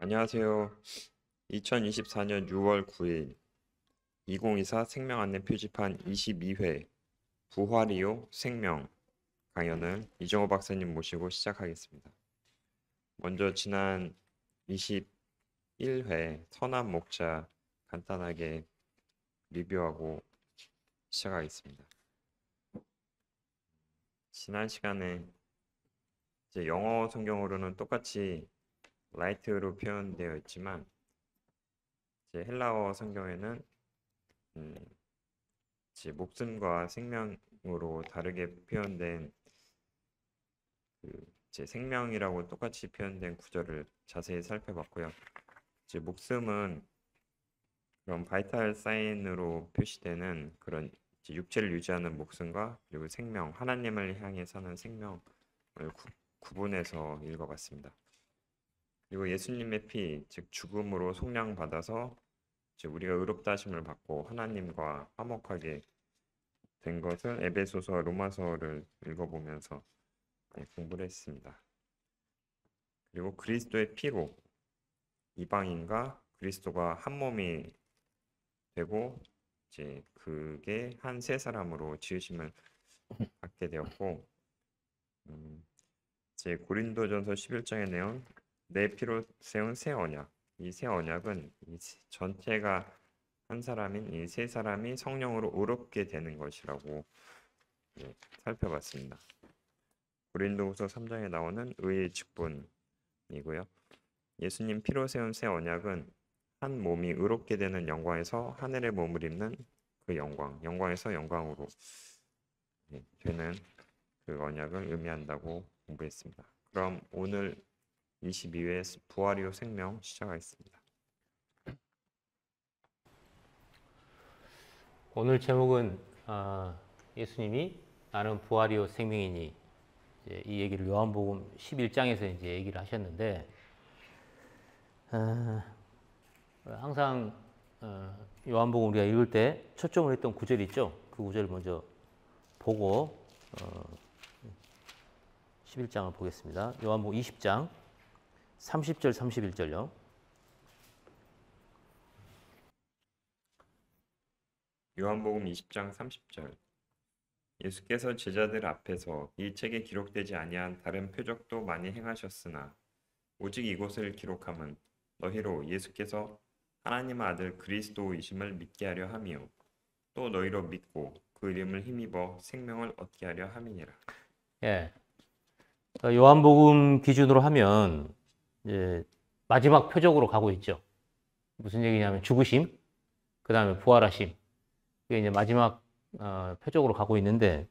안녕하세요. 2024년 6월 9일 2024 생명안내 표지판 22회 부활이요 생명 강연을 이정호 박사님 모시고 시작하겠습니다. 먼저 지난 21회 선한 목자 간단하게 리뷰하고 시작하겠습니다. 지난 시간에 이제 영어 성경으로는 똑같이 라이트로 표현되어 있지만 이제 헬라어 성경에는 이제 목숨과 생명으로 다르게 표현된 이제 생명이라고 똑같이 표현된 구절을 자세히 살펴봤고요. 이제 목숨은 그런 바이탈 사인으로 표시되는 그런 이제 육체를 유지하는 목숨과 그리고 생명, 하나님을 향해 사는 생명을 구분해서 읽어봤습니다. 그리고 예수님의 피, 즉 죽음으로 속량받아서 이제 우리가 의롭다 하심을 받고 하나님과 화목하게 된 것을 에베소서, 로마서를 읽어보면서 공부를 했습니다. 그리고 그리스도의 피로 이방인과 그리스도가 한 몸이 되고 이제 그게 한 세 사람으로 지으심을 받게 되었고 이제 고린도전서 11장에 내용 내 피로 세운 새 언약, 이 새 언약은 이 전체가 한 사람인 이 세 사람이 성령으로 의롭게 되는 것이라고 살펴봤습니다. 고린도후서 3장에 나오는 의의 직분이고요. 예수님 피로 세운 새 언약은 한 몸이 의롭게 되는 영광에서 하늘의 몸을 입는 그 영광에서 영광으로 되는 그 언약을 의미한다고 공부했습니다. 그럼 오늘 22회 부활이요 생명 시작하겠습니다. 오늘 제목은 예수님이 나는 부활이요 생명이니 이 얘기를 요한복음 11장에서 이제 얘기를 하셨는데 항상 요한복음 우리가 읽을 때 초점을 했던 구절이 있죠. 그 구절을 먼저 보고 11장을 보겠습니다. 요한복음 20장 30절 31절요. 요한복음 20장 30절 예수께서 제자들 앞에서 이 책에 기록되지 아니한 다른 표적도 많이 행하셨으나 오직 이곳을 기록함은 너희로 예수께서 하나님의 아들 그리스도이심을 믿게 하려 함이요 또 너희로 믿고 그 이름을 힘입어 생명을 얻게 하려 함이니라. 예. 요한복음 기준으로 하면 이제 마지막 표적으로 가고 있죠. 무슨 얘기냐면 죽으심, 그 다음에 부활하심. 이게 이제 마지막 표적으로 가고 있는데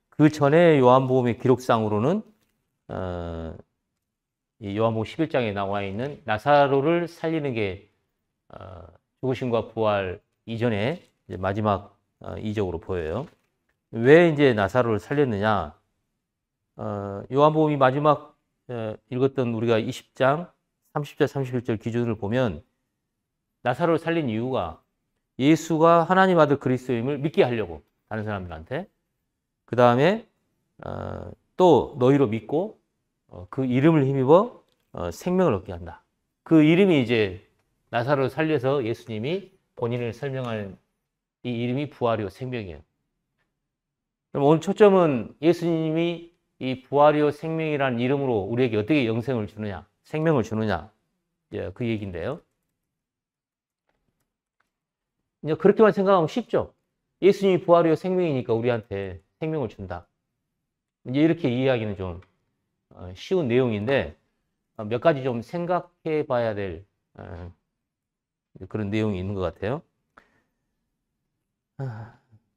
그 전에 요한복음의 기록상으로는 이 요한복음 11장에 나와 있는 나사로를 살리는 게 죽으심과 부활 이전에 이제 마지막 이적으로 보여요. 왜 이제 나사로를 살렸느냐? 요한복음이 마지막 읽었던 우리가 20장 30절 31절 기준을 보면 나사로를 살린 이유가 예수가 하나님 아들 그리스도임을 믿게 하려고 다른 사람들한테 그 다음에 또 너희로 믿고 그 이름을 힘입어 생명을 얻게 한다. 그 이름이 이제 나사로를 살려서 예수님이 본인을 설명하는 이 이름이 부활이요 생명이에요. 그럼 오늘 초점은 예수님이 이 부활이요 생명이라는 이름으로 우리에게 어떻게 영생을 주느냐, 생명을 주느냐, 그 얘기인데요. 이제 그렇게만 생각하면 쉽죠. 예수님이 부활이요 생명이니까 우리한테 생명을 준다. 이제 이렇게 이해하기는 좀 쉬운 내용인데 몇 가지 좀 생각해 봐야 될 그런 내용이 있는 것 같아요.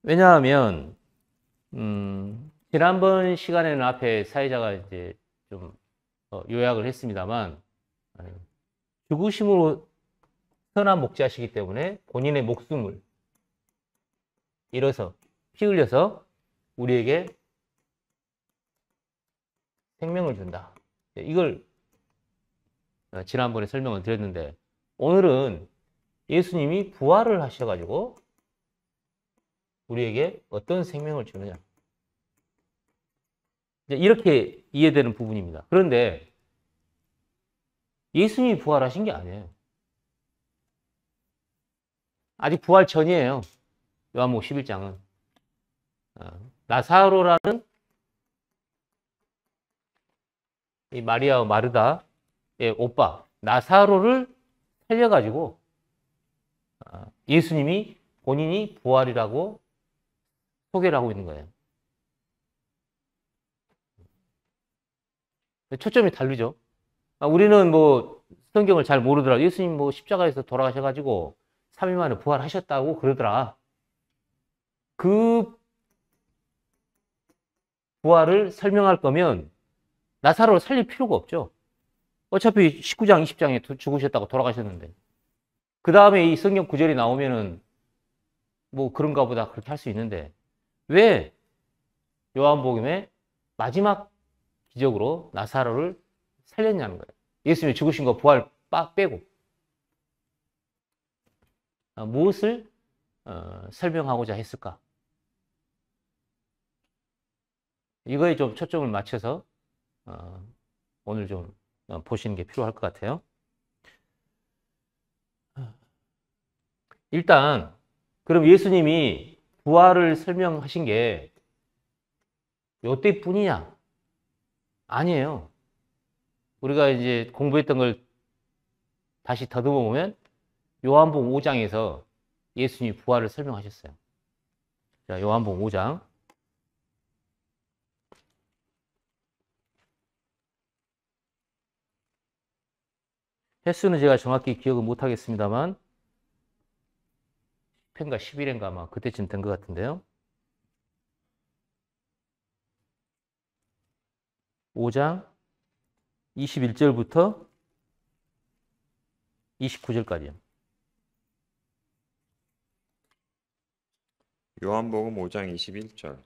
왜냐하면 지난번 시간에는 앞에 사회자가 이제 좀 요약을 했습니다만 죽으심으로 선한 목자시기 때문에 본인의 목숨을 잃어서 피 흘려서 우리에게 생명을 준다. 이걸 지난번에 설명을 드렸는데 오늘은 예수님이 부활을 하셔가지고 우리에게 어떤 생명을 주느냐. 이렇게 이해되는 부분입니다. 그런데 예수님이 부활하신 게 아니에요. 아직 부활 전이에요. 요한복음 11장은. 나사로라는 이 마리아와 마르다의 오빠 나사로를 살려가지고 예수님이 본인이 부활이라고 소개를 하고 있는 거예요. 초점이 다르죠. 우리는 뭐 성경을 잘 모르더라. 예수님 뭐 십자가에서 돌아가셔가지고 3일 만에 부활하셨다고 그러더라. 그 부활을 설명할 거면 나사로를 살릴 필요가 없죠. 어차피 19장, 20장에 죽으셨다고 돌아가셨는데. 그 다음에 이 성경 구절이 나오면은 뭐 그런가 보다 그렇게 할 수 있는데 왜 요한복음의 마지막 기적으로 나사로를 살렸냐는 거예요. 예수님이 죽으신 거 부활 빡 빼고 무엇을 설명하고자 했을까? 이거에 좀 초점을 맞춰서 오늘 좀 보시는 게 필요할 것 같아요. 일단 그럼 예수님이 부활을 설명하신 게 요때뿐이냐? 아니에요. 우리가 이제 공부했던 걸 다시 더듬어 보면 요한복음 5장에서 예수님이 부활을 설명하셨어요. 자, 요한복음 5장. 횟수는 제가 정확히 기억은 못 하겠습니다만 10회인가 11회인가 아마 그때쯤 된 것 같은데요. 5장 21절부터 29절까지요. 요한복음 5장 21절.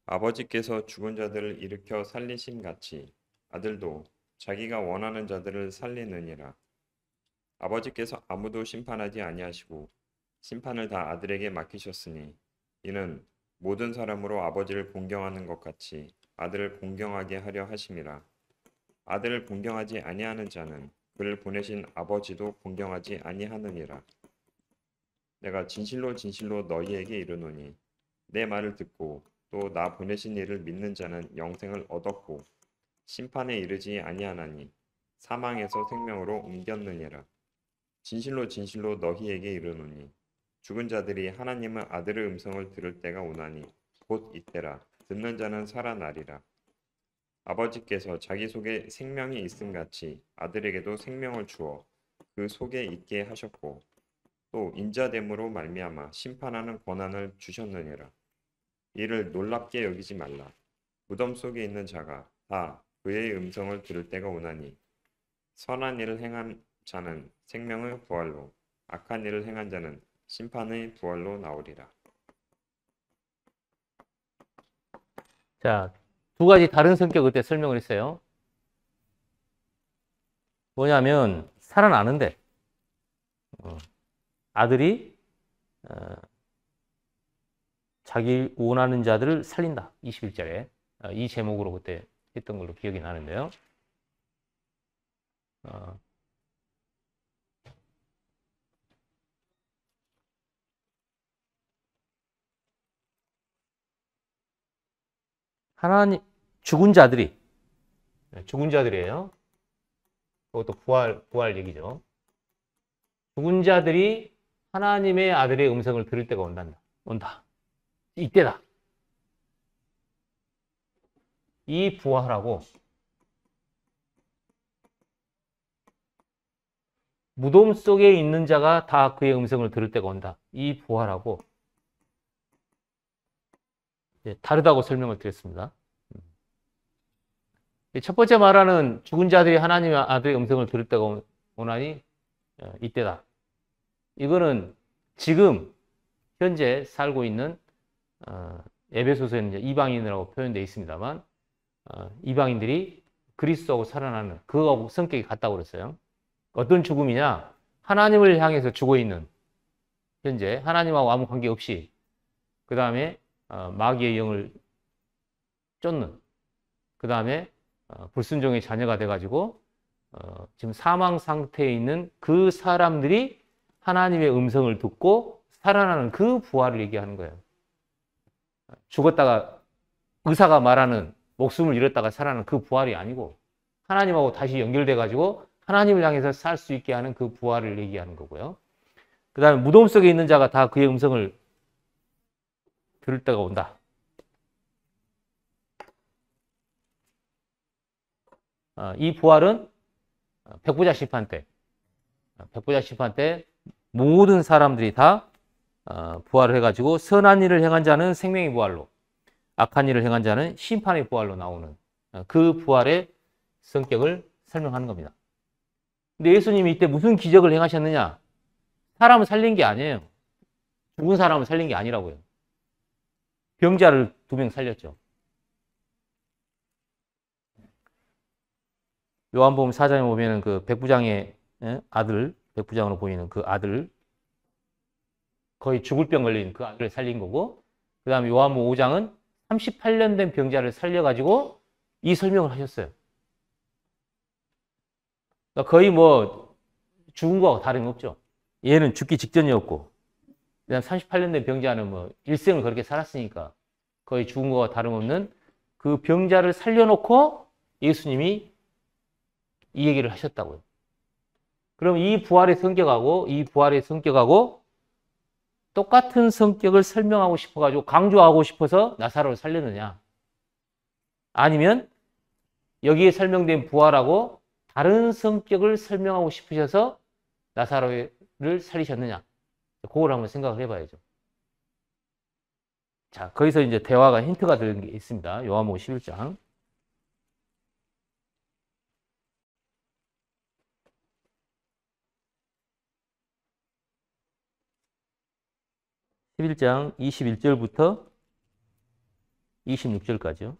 아버지께서 죽은 자들을 일으켜 살리심 같이 아들도 자기가 원하는 자들을 살리느니라. 아버지께서 아무도 심판하지 아니하시고 심판을 다 아들에게 맡기셨으니 이는 모든 사람으로 아버지를 공경하는 것 같이 아들을 공경하게 하려 하심이라. 아들을 공경하지 아니하는 자는 그를 보내신 아버지도 공경하지 아니하느니라. 내가 진실로 진실로 너희에게 이르노니 내 말을 듣고 또 나 보내신 이를 믿는 자는 영생을 얻었고 심판에 이르지 아니하나니 사망에서 생명으로 옮겼느니라. 진실로 진실로 너희에게 이르노니 죽은 자들이 하나님의 아들의 음성을 들을 때가 오나니 곧 이때라. 듣는 자는 살아나리라. 아버지께서 자기 속에 생명이 있음 같이 아들에게도 생명을 주어 그 속에 있게 하셨고 또 인자됨으로 말미암아 심판하는 권한을 주셨느니라. 이를 놀랍게 여기지 말라. 무덤 속에 있는 자가 다 그의 음성을 들을 때가 오나니 선한 일을 행한 자는 생명의 부활로 악한 일을 행한 자는 심판의 부활로 나오리라. 자, 두 가지 다른 성격을 그때 설명을 했어요. 뭐냐면 살아나는데 아들이 자기 원하는 자들을 살린다. 21절에 이 제목으로 그때 했던 걸로 기억이 나는데요. 하나님 죽은 자들이에요. 그것도 부활 얘기죠. 죽은 자들이 하나님의 아들의 음성을 들을 때가 온다. 이때다. 이 부활하고 무덤 속에 있는 자가 다 그의 음성을 들을 때가 온다. 이 부활하고 다르다고 설명을 드렸습니다. 첫 번째 말하는 죽은 자들이 하나님의 아들의 음성을 들을 때가 오나니 이때다. 이거는 지금 현재 살고 있는 에베소서에는 이방인이라고 표현되어 있습니다만 이방인들이 그리스도하고 살아나는 그거하고 성격이 같다고 그랬어요. 어떤 죽음이냐? 하나님을 향해서 죽어 있는 현재 하나님하고 아무 관계없이 그 다음에 마귀의 영을 쫓는 그 다음에 불순종의 자녀가 돼가지고 지금 사망 상태에 있는 그 사람들이 하나님의 음성을 듣고 살아나는 그 부활을 얘기하는 거예요. 죽었다가 의사가 말하는 목숨을 잃었다가 살아나는 그 부활이 아니고 하나님하고 다시 연결돼 가지고 하나님을 향해서 살 수 있게 하는 그 부활을 얘기하는 거고요. 그 다음에 무덤 속에 있는 자가 다 그의 음성을 들을 때가 온다. 이 부활은 백보자 심판 때, 모든 사람들이 다 부활을 해가지고 선한 일을 행한 자는 생명의 부활로, 악한 일을 행한 자는 심판의 부활로 나오는 그 부활의 성격을 설명하는 겁니다. 근데 예수님이 이때 무슨 기적을 행하셨느냐? 사람을 살린 게 아니에요. 죽은 사람을 살린 게 아니라고요. 병자를 2명 살렸죠. 요한복음 4장에 보면은 그 백부장의 아들, 백부장으로 보이는 그 아들, 거의 죽을 병 걸린 그 아들을 살린 거고, 그 다음에 요한복음 5장은 38년 된 병자를 살려가지고 이 설명을 하셨어요. 그러니까 거의 뭐 죽은 거하고 다름없죠. 얘는 죽기 직전이었고, 그다음 38년 된 병자는 뭐 일생을 그렇게 살았으니까 거의 죽은 거와 다름없는 그 병자를 살려놓고 예수님이 이 얘기를 하셨다고요. 그럼 이 부활의 성격하고 똑같은 성격을 설명하고 싶어가지고 강조하고 싶어서 나사로를 살렸느냐? 아니면 여기에 설명된 부활하고 다른 성격을 설명하고 싶으셔서 나사로를 살리셨느냐? 그걸 한번 생각을 해봐야죠. 자, 거기서 이제 대화가 힌트가 되는 게 있습니다. 요한복음 11장. 11장 21절부터 26절까지요.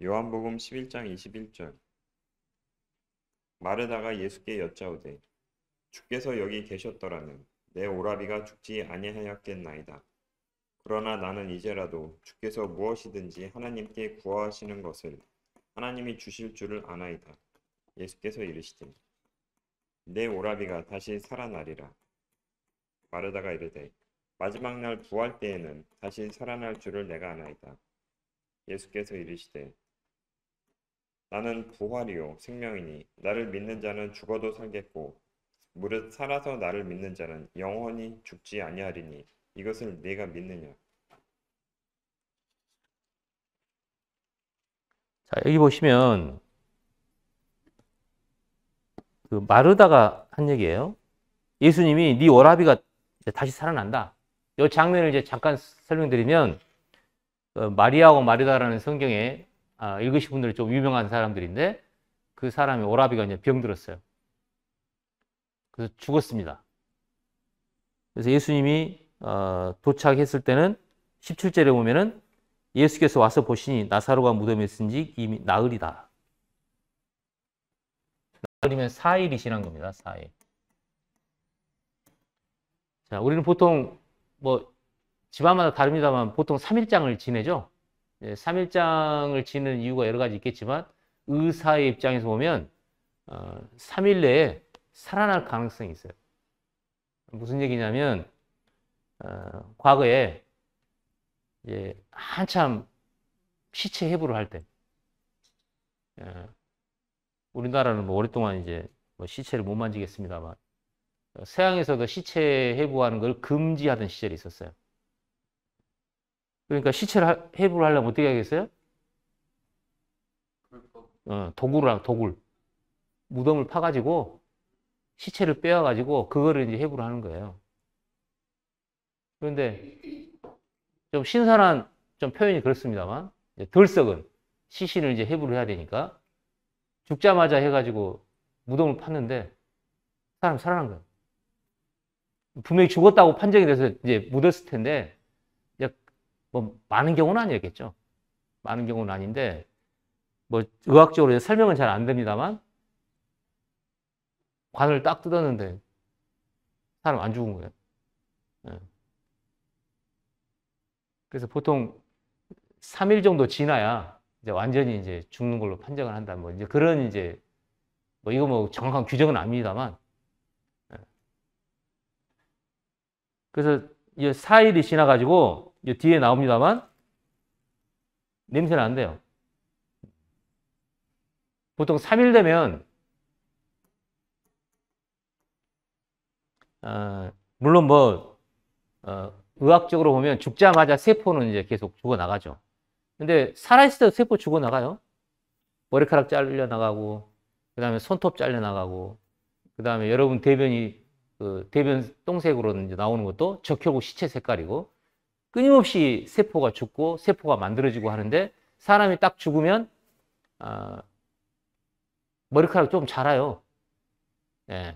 요한복음 11장 21절. 마르다가 예수께 여짜오되 주께서 여기 계셨더라면 내 오라비가 죽지 아니하였겠나이다. 그러나 나는 이제라도 주께서 무엇이든지 하나님께 구하시는 것을 하나님이 주실 줄을 아나이다. 예수께서 이르시되 내 오라비가 다시 살아나리라. 마르다가 이르되 마지막 날 부활 때에는 다시 살아날 줄을 내가 아나이다. 예수께서 이르시되 나는 부활이요 생명이니 나를 믿는 자는 죽어도 살겠고 무릇 살아서 나를 믿는 자는 영원히 죽지 아니하리니 이것을 네가 믿느냐? 자, 여기 보시면 그 마르다가 한 얘기예요. 예수님이 네 오라비가 다시 살아난다. 이 장면을 이제 잠깐 설명드리면 마리아하고 마르다라는 성경에 읽으신 분들이 좀 유명한 사람들인데 그 사람이 오라비가 이제 병들었어요. 그래서 죽었습니다. 그래서 예수님이 도착했을 때는 17절에 보면은 예수께서 와서 보시니 나사로가 무덤에 있은지 이미 나흘이다. 나흘이면 4일이 지난 겁니다. 4일. 자, 우리는 보통 뭐 집안마다 다릅니다만 보통 3일장을 지내죠. 3일장을 지내는 이유가 여러 가지 있겠지만 의사의 입장에서 보면 3일 내에 살아날 가능성이 있어요. 무슨 얘기냐면 과거에 이제 한참 시체 해부를 할 때 우리나라는 뭐 오랫동안 이제 뭐 시체를 못 만지겠습니다만 서양에서도 시체 해부하는 걸 금지하던 시절이 있었어요. 그러니까 시체를 해부를 하려면 어떻게 하겠어요? 도굴. 무덤을 파가지고 시체를 빼와가지고 그거를 이제 해부를 하는 거예요. 그런데 좀 신선한 좀 표현이 그렇습니다만 덜 썩은 시신을 이제 해부를 해야 되니까 죽자마자 해가지고 무덤을 팠는데 사람 살아난 거예요. 분명히 죽었다고 판정이 돼서 이제 묻었을 텐데 이제 뭐 많은 경우는 아니었겠죠. 많은 경우는 아닌데 뭐 의학적으로 설명은 잘 안 됩니다만 관을 딱 뜯었는데 사람 안 죽은 거예요. 그래서 보통 3일 정도 지나야 이제 완전히 이제 죽는 걸로 판정을 한다. 뭐 이제 그런 이제 뭐 이거 뭐 정확한 규정은 아닙니다만. 그래서 이 4일이 지나가지고 이 뒤에 나옵니다만 냄새 난대요. 보통 3일 되면 물론 뭐 의학적으로 보면 죽자마자 세포는 이제 계속 죽어 나가죠. 근데 살아있을 때도 세포 죽어 나가요. 머리카락 잘려 나가고, 그 다음에 손톱 잘려 나가고, 그 다음에 여러분 대변이 그 대변 똥색으로 이제 나오는 것도 적혈구 시체 색깔이고, 끊임없이 세포가 죽고 세포가 만들어지고 하는데 사람이 딱 죽으면 머리카락 좀 자라요. 예.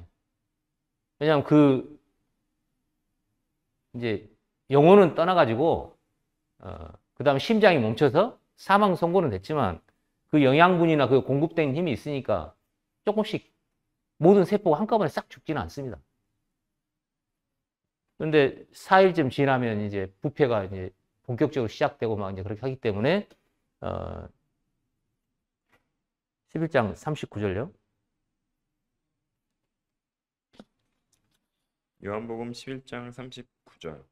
왜냐하면 그 이제 영혼은 떠나가지고 그 다음에 심장이 멈춰서 사망 선고는 됐지만 그 영양분이나 그 공급된 힘이 있으니까 조금씩 모든 세포가 한꺼번에 싹 죽지는 않습니다. 그런데 4일쯤 지나면 이제 부패가 이제 본격적으로 시작되고 막 이제 그렇게 하기 때문에 11장 39절요. 요한복음 11장 39절.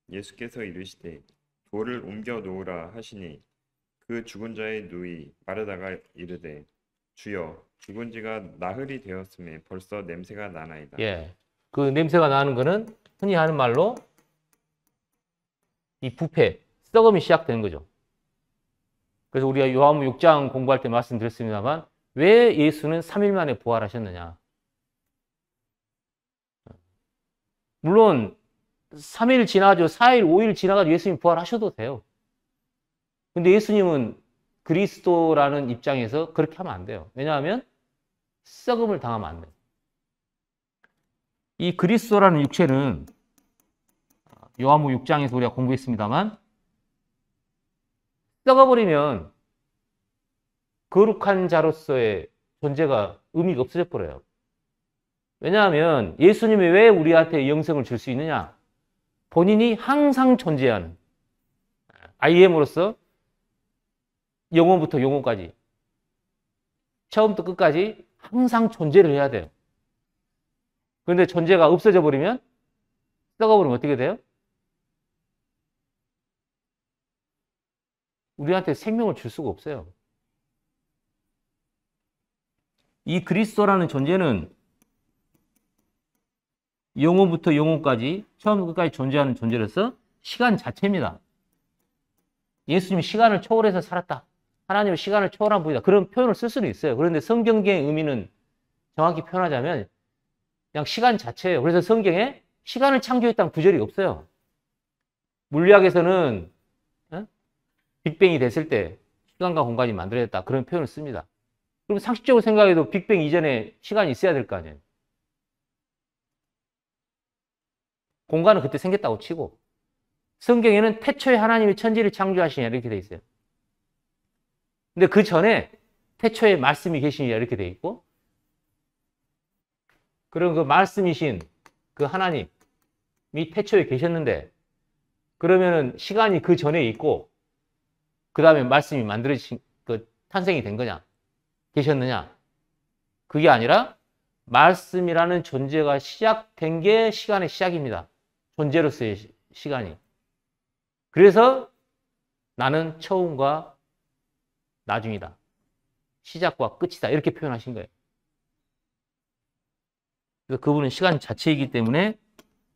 예수께서 이르시되 돌을 옮겨 놓으라 하시니 그 죽은 자의 누이 마르다가 이르되 주여 죽은 지가 나흘이 되었음에 벌써 냄새가 나나이다. 예. 그 냄새가 나는 거는 흔히 하는 말로 이 부패, 썩음이 시작되는 거죠. 그래서 우리가 요한복음 6장 공부할 때 말씀드렸습니다만 왜 예수는 3일 만에 부활하셨느냐. 물론 3일 지나가지고 4일, 5일 지나가지고 예수님 부활하셔도 돼요. 근데 예수님은 그리스도라는 입장에서 그렇게 하면 안 돼요. 왜냐하면 썩음을 당하면 안 돼요. 이 그리스도라는 육체는 요한복음 6장에서 우리가 공부했습니다만 썩어버리면 거룩한 자로서의 존재가 의미가 없어져 버려요. 왜냐하면 예수님이 왜 우리한테 영생을 줄 수 있느냐? 본인이 항상 존재하는 I am으로서 영혼부터 영혼까지 처음부터 끝까지 항상 존재를 해야 돼요. 그런데 존재가 없어져 버리면 썩어버리면 어떻게 돼요? 우리한테 생명을 줄 수가 없어요. 이 그리스도라는 존재는 영혼부터 영혼까지 처음부터 끝까지 존재하는 존재로서 시간 자체입니다. 예수님이 시간을 초월해서 살았다. 하나님은 시간을 초월한 분이다. 그런 표현을 쓸 수는 있어요. 그런데 성경계의 의미는 정확히 표현하자면 그냥 시간 자체예요. 그래서 성경에 시간을 창조했다는 구절이 없어요. 물리학에서는 빅뱅이 됐을 때 시간과 공간이 만들어졌다. 그런 표현을 씁니다. 그럼 상식적으로 생각해도 빅뱅 이전에 시간이 있어야 될 거 아니에요. 공간은 그때 생겼다고 치고 성경에는 태초에 하나님이 천지를 창조하시냐 이렇게 돼 있어요. 근데 그 전에 태초에 말씀이 계시냐 이렇게 돼 있고 그럼 그 말씀이신 그 하나님이 태초에 계셨는데 그러면은 시간이 그 전에 있고 그 다음에 말씀이 만들어진 그 탄생이 된 거냐 계셨느냐 그게 아니라 말씀이라는 존재가 시작된 게 시간의 시작입니다. 존재로서의 시간이. 그래서 나는 처음과 나중이다. 시작과 끝이다. 이렇게 표현하신 거예요. 그래서 그분은 시간 자체이기 때문에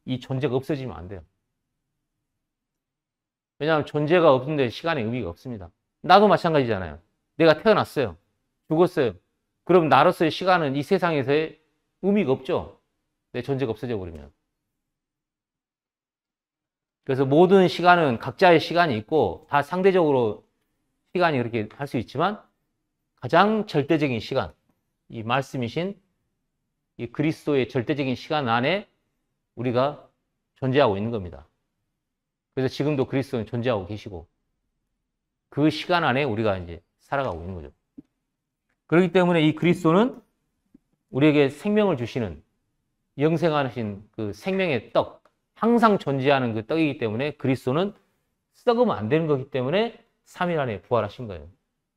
이 존재가 없어지면 안 돼요. 왜냐하면 존재가 없는데 시간의 의미가 없습니다. 나도 마찬가지잖아요. 내가 태어났어요. 죽었어요. 그럼 나로서의 시간은 이 세상에서의 의미가 없죠. 내 존재가 없어져 버리면. 그래서 모든 시간은 각자의 시간이 있고 다 상대적으로 시간이 그렇게 할 수 있지만 가장 절대적인 시간, 이 말씀이신 이 그리스도의 절대적인 시간 안에 우리가 존재하고 있는 겁니다. 그래서 지금도 그리스도는 존재하고 계시고 그 시간 안에 우리가 이제 살아가고 있는 거죠. 그렇기 때문에 이 그리스도는 우리에게 생명을 주시는 영생하신 그 생명의 떡, 항상 존재하는 그 떡이기 때문에 그리스도는 썩으면 안 되는 거기 때문에 3일 안에 부활하신 거예요.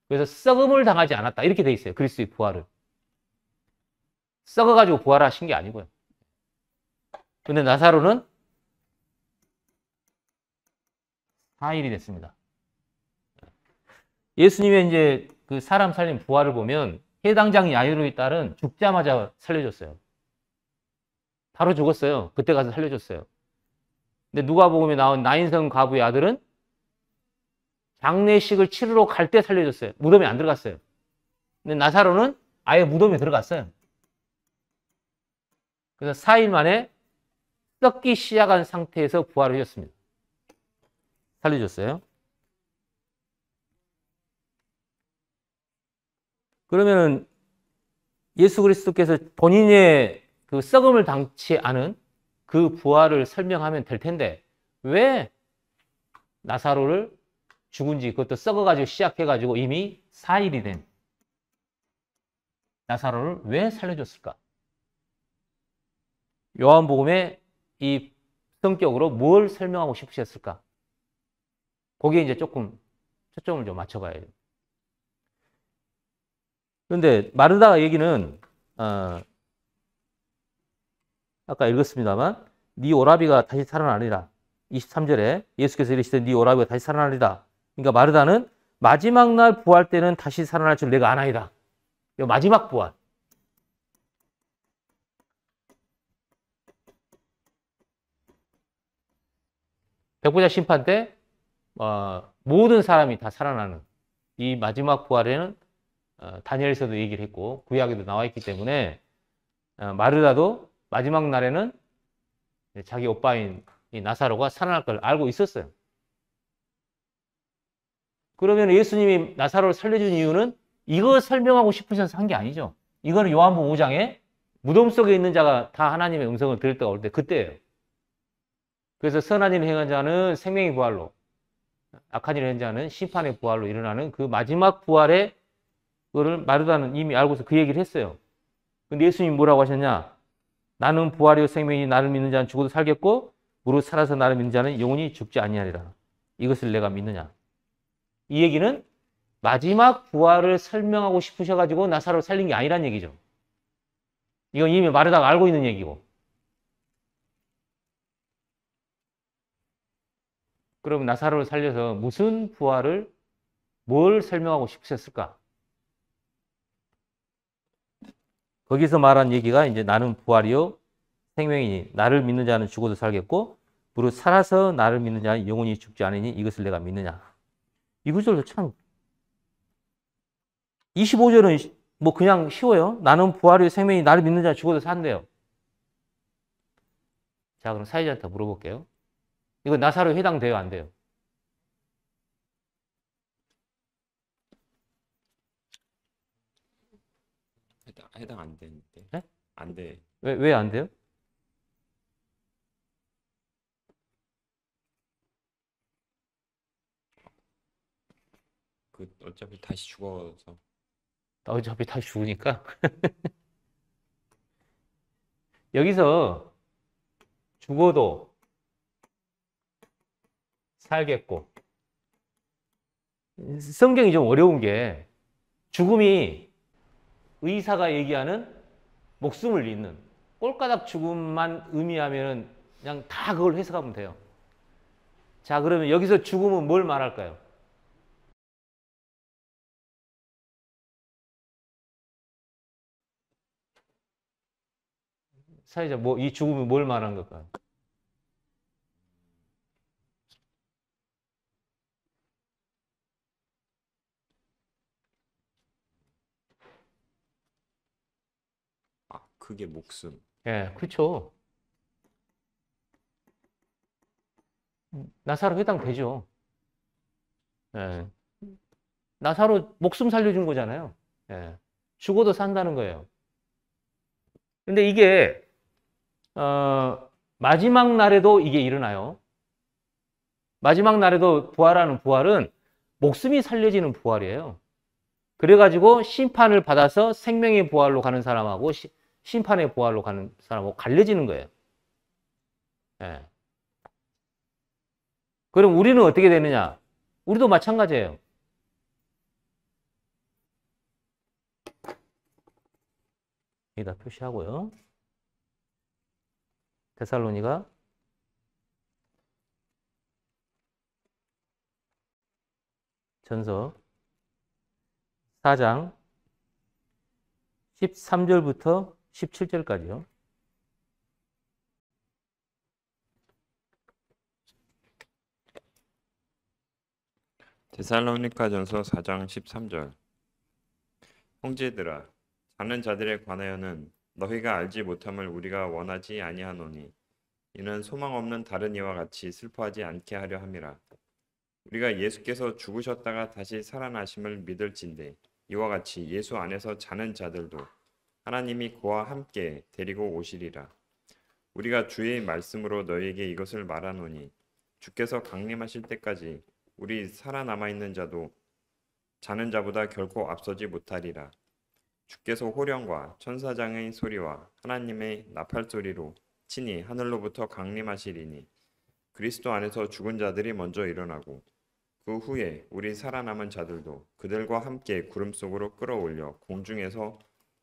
그래서 썩음을 당하지 않았다. 이렇게 돼 있어요. 그리스도의 부활을. 썩어가지고 부활하신 게 아니고요. 근데 나사로는 4일이 됐습니다. 예수님의 이제 그 사람 살린 부활을 보면 해당장 야이로의 딸은 죽자마자 살려줬어요. 바로 죽었어요. 그때 가서 살려줬어요. 근데 누가복음에 나온 나인성 과부의 아들은 장례식을 치르러 갈 때 살려줬어요. 무덤에 안 들어갔어요. 근데 나사로는 아예 무덤에 들어갔어요. 그래서 4일 만에 썩기 시작한 상태에서 부활을 하셨습니다. 살려줬어요. 그러면은 예수 그리스도께서 본인의 그 썩음을 당치 않은 그 부활을 설명하면 될 텐데 왜 나사로를 죽은 지 그것도 썩어가지고 시작해가지고 이미 4일이 된 나사로를 왜 살려줬을까? 요한복음에 이 성격으로 뭘 설명하고 싶으셨을까? 거기에 이제 조금 초점을 좀 맞춰봐야 돼요. 그런데 마르다 얘기는 아까 읽었습니다만 네 오라비가 다시 살아나리라. 23절에 예수께서 이르시되 네 오라비가 다시 살아나리라. 그러니까 마르다는 마지막 날 부활 때는 다시 살아날 줄 내가 아나이다. 마지막 부활. 백보자 심판 때 모든 사람이 다 살아나는 이 마지막 부활에는 다니엘서도 얘기를 했고 구약에도 나와 있기 때문에 마르다도 마지막 날에는 자기 오빠인 이 나사로가 살아날 걸 알고 있었어요. 그러면 예수님이 나사로를 살려준 이유는 이거 설명하고 싶으셔서 한 게 아니죠. 이거는 요한복음 5장에 무덤 속에 있는 자가 다 하나님의 음성을 들을 때가 올 때 그때예요. 그래서 선한 일을 행한 자는 생명의 부활로, 악한 일을 행한 자는 심판의 부활로 일어나는 그 마지막 부활의 그거를 마르다는 이미 알고서 그 얘기를 했어요. 근데 예수님이 뭐라고 하셨냐? 나는 부활이요 생명이 나를 믿는 자는 죽어도 살겠고 무릇 살아서 나를 믿는 자는 영원히 죽지 아니하리라. 이것을 내가 믿느냐? 이 얘기는 마지막 부활을 설명하고 싶으셔가지고 나사로를 살린 게 아니란 얘기죠. 이건 이미 마르다가 알고 있는 얘기고. 그럼 나사로를 살려서 무슨 부활을 뭘 설명하고 싶으셨을까? 거기서 말한 얘기가 이제 나는 부활이요 생명이니 나를 믿는 자는 죽어도 살겠고 무릇 살아서 나를 믿는 자는 영원히 죽지 않으니 이것을 내가 믿느냐. 이 구절도 참 25절은 뭐 그냥 쉬워요. 나는 부활이요 생명이 나를 믿는 자는 죽어도 산대요. 자, 그럼 사회자한테 물어볼게요. 이거 나사로에 해당돼요, 안 돼요? 해당 안 되는데. 네? 안 돼. 왜 안 돼요? 그 어차피 다시 죽어서. 어차피 다 죽으니까. 여기서 죽어도 살겠고. 성경이 좀 어려운 게 죽음이 의사가 얘기하는 목숨을 잃는 꼴가닥 죽음만 의미하면 그냥 다 그걸 해석하면 돼요. 자, 그러면 여기서 죽음은 뭘 말할까요? 사회자, 뭐, 이 죽음이 뭘 말하는 걸까요? 아, 그게 목숨. 예, 그렇죠. 나사로 해당되죠. 예. 나사로 목숨 살려준 거잖아요. 예. 죽어도 산다는 거예요. 근데 이게, 마지막 날에도 이게 일어나요. 마지막 날에도 부활하는 부활은 목숨이 살려지는 부활이에요. 그래가지고 심판을 받아서 생명의 부활로 가는 사람하고 심판의 부활로 가는 사람하고 갈려지는 거예요. 예. 그럼 우리는 어떻게 되느냐? 우리도 마찬가지예요. 여기다 표시하고요. 데살로니가 전서 4장 13절부터 17절까지요. 데살로니가전서 4장 13절. 형제들아, 자는 자들에 관하여는 너희가 알지 못함을 우리가 원하지 아니하노니 이는 소망 없는 다른 이와 같이 슬퍼하지 않게 하려 함이라. 우리가 예수께서 죽으셨다가 다시 살아나심을 믿을진대 이와 같이 예수 안에서 자는 자들도 하나님이 그와 함께 데리고 오시리라. 우리가 주의 말씀으로 너희에게 이것을 말하노니 주께서 강림하실 때까지 우리 살아남아 있는 자도 자는 자보다 결코 앞서지 못하리라. 주께서 호령과 천사장의 소리와 하나님의 나팔 소리로 친히 하늘로부터 강림하시리니 그리스도 안에서 죽은 자들이 먼저 일어나고 그 후에 우리 살아남은 자들도 그들과 함께 구름 속으로 끌어올려 공중에서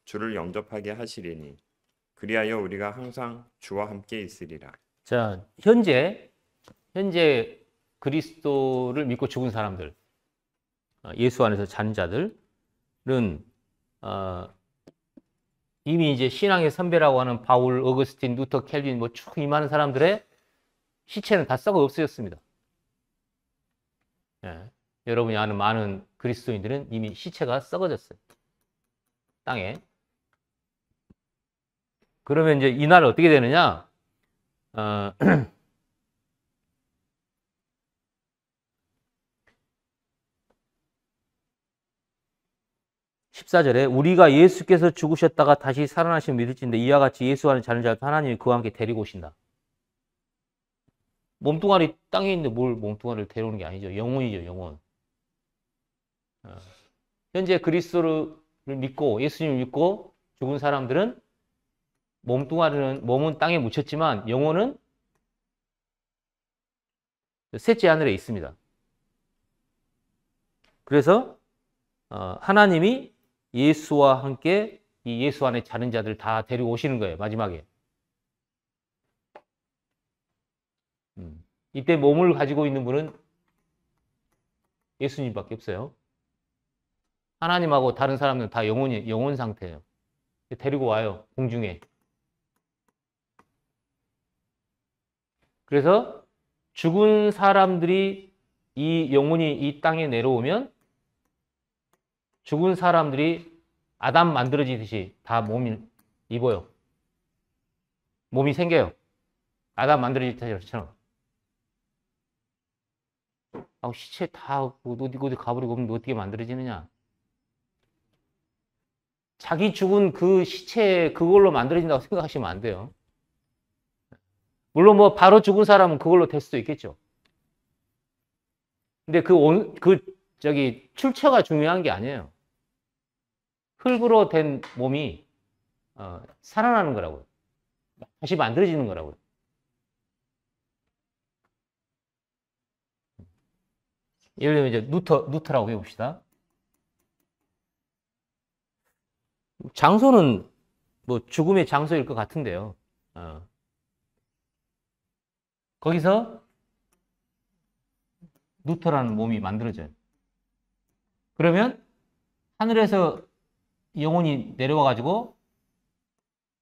주를 영접하게 하시리니 그리하여 우리가 항상 주와 함께 있으리라. 자, 현재 그리스도를 믿고 죽은 사람들, 예수 안에서 잔 자들은 이미 이제 신앙의 선배라고 하는 바울, 어거스틴, 루터, 켈빈 뭐 쭉 이 많은 사람들의 시체는 다 썩어 없어졌습니다. 예. 여러분이 아는 많은 그리스도인들은 이미 시체가 썩어졌어요. 땅에. 그러면 이제 이날 어떻게 되느냐? 14절에 우리가 예수께서 죽으셨다가 다시 살아나신 믿을진데 이와 같이 예수 안에 자는 자를 하나님이 그와 함께 데리고 오신다. 몸뚱아리 땅에 있는데 뭘 몸뚱아리를 데려오는 게 아니죠. 영혼이죠, 영혼. 현재 그리스도를 믿고 예수님을 믿고 죽은 사람들은 몸은 땅에 묻혔지만 영혼은 셋째 하늘에 있습니다. 그래서 하나님이 예수와 함께 이 예수 안에 자는 자들 다 데리고 오시는 거예요. 마지막에. 이때 몸을 가지고 있는 분은 예수님밖에 없어요. 하나님하고 다른 사람은 다 영혼 상태예요. 데리고 와요. 공중에. 그래서 죽은 사람들이 이 영혼이 이 땅에 내려오면 죽은 사람들이 아담 만들어지듯이 다 몸이 입어요. 몸이 생겨요. 아담 만들어지듯이처럼. 시체 다 어디 가버리고 그럼 어떻게 만들어지느냐? 자기 죽은 그 시체 그걸로 만들어진다고 생각하시면 안 돼요. 물론 뭐 바로 죽은 사람은 그걸로 될 수도 있겠죠. 근데 출처가 중요한 게 아니에요. 흙으로 된 몸이 살아나는 거라고요. 다시 만들어지는 거라고요. 예를 들면 이제 누터라고 해봅시다. 장소는 뭐 죽음의 장소일 것 같은데요. 거기서 누터라는 몸이 만들어져요. 그러면 하늘에서 영혼이 내려와가지고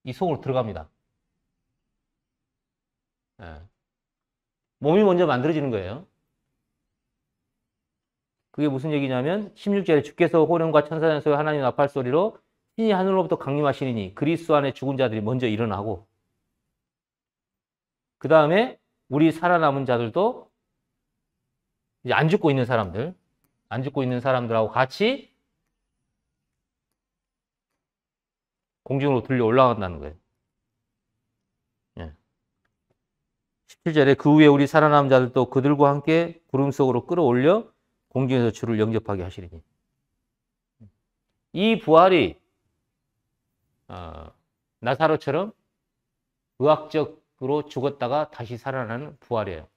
이 속으로 들어갑니다. 몸이 먼저 만들어지는 거예요. 그게 무슨 얘기냐면 16절에 주께서 호령과 천사장 소리 하나님 나팔 소리로 신이 하늘로부터 강림하시리니 그리스도 안에 죽은 자들이 먼저 일어나고 그 다음에 우리 살아남은 자들도 이제 안 죽고 있는 사람들하고 같이 공중으로 들려 올라간다는 거예요. 17절에 그 후에 우리 살아남은 자들도 그들과 함께 구름 속으로 끌어올려 공중에서 주를 영접하게 하시리니. 이 부활이 나사로처럼 의학적으로 죽었다가 다시 살아나는 부활이에요.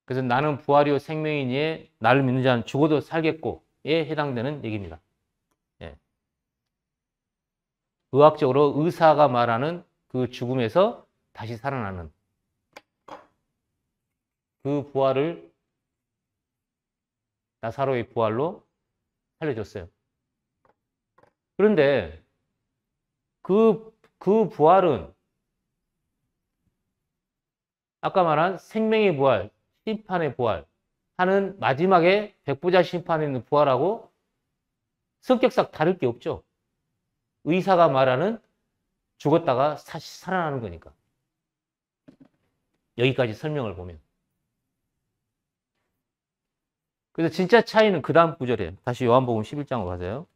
그래서 나는 부활이요 생명이니에 나를 믿는 자는 죽어도 살겠고에 해당되는 얘기입니다. 의학적으로 의사가 말하는 그 죽음에서 다시 살아나는 그 부활을 나사로의 부활로 살려줬어요. 그런데 그 부활은 아까 말한 생명의 부활, 심판의 부활 하는 마지막에 백보자 심판에 있는 부활하고 성격상 다를 게 없죠. 의사가 말하는 죽었다가 다시 살아나는 거니까. 여기까지 설명을 보면. 그래서 진짜 차이는 그 다음 구절이에요. 다시 요한복음 11장으로 가세요.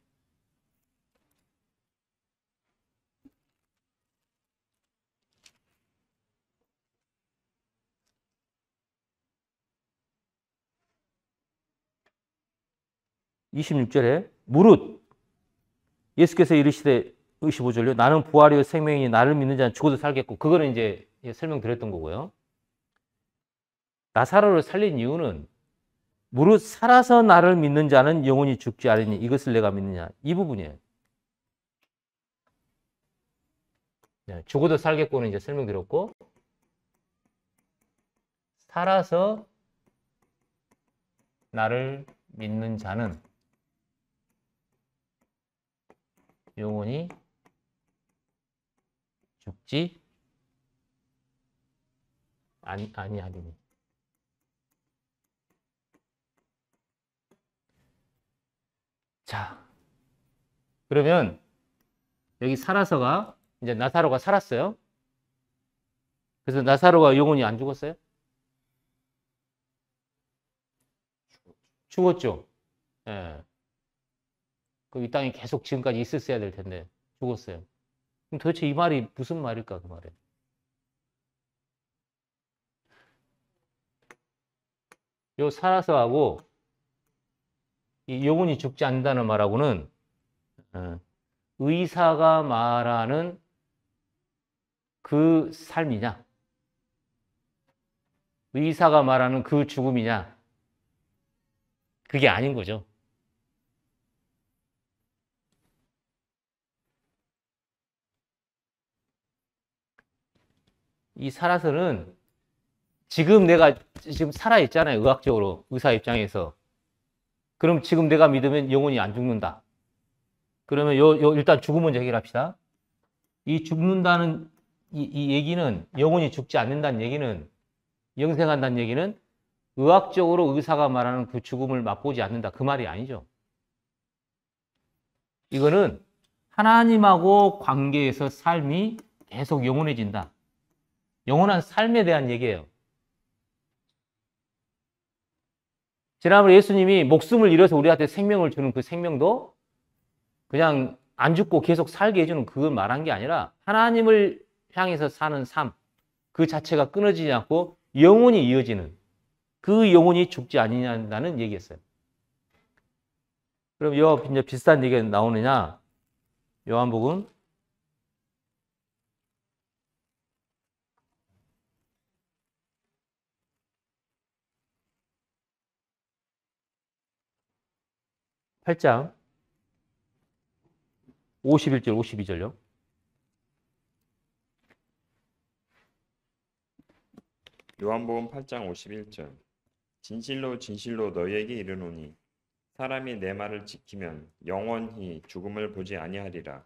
(26절에) 무릇 예수께서 이르시되 25절요. 나는 부활이요 생명이니 나를 믿는 자는 죽어도 살겠고, 그거는 이제 설명드렸던 거고요. 나사로를 살린 이유는 무릇 살아서 나를 믿는 자는 영원히 죽지 않으니 이것을 내가 믿느냐, 이 부분이에요. 네, 죽어도 살겠고는 이제 설명드렸고, 살아서 나를 믿는 자는 영원히 죽지 아니하리니. 자, 그러면 여기 살아서가 이제 나사로가 살았어요. 그래서 나사로가 영원히 안 죽었어요? 죽었죠. 예. 그 이 땅에 계속 지금까지 있었어야 될 텐데 죽었어요. 그럼 도대체 이 말이 무슨 말일까, 그 말에? 요 살아서하고 이 영원히 죽지 않는다는 말하고는 의사가 말하는 그 삶이냐, 의사가 말하는 그 죽음이냐, 그게 아닌 거죠. 이 살아서는 지금 내가 지금 살아있잖아요. 의학적으로, 의사 입장에서. 그럼 지금 내가 믿으면 영원히 안 죽는다. 그러면 일단 죽음 먼저 해결합시다. 이 죽는다는 이 얘기는, 영원히 죽지 않는다는 얘기는, 영생한다는 얘기는 의학적으로 의사가 말하는 그 죽음을 맛보지 않는다, 그 말이 아니죠. 이거는 하나님하고 관계에서 삶이 계속 영원해진다. 영원한 삶에 대한 얘기예요. 지난번에 예수님이 목숨을 잃어서 우리한테 생명을 주는 그 생명도 그냥 안 죽고 계속 살게 해주는 그걸 말한 게 아니라 하나님을 향해서 사는 삶, 그 자체가 끊어지지 않고 영원히 이어지는, 그 영혼이 죽지 아니냐는 얘기였어요. 그럼 이제 비슷한 얘기가 나오느냐? 요한복음 8장 51절, 52절요. 요한복음 8장 51절. 진실로 진실로 너희에게 이르노니 사람이 내 말을 지키면 영원히 죽음을 보지 아니하리라.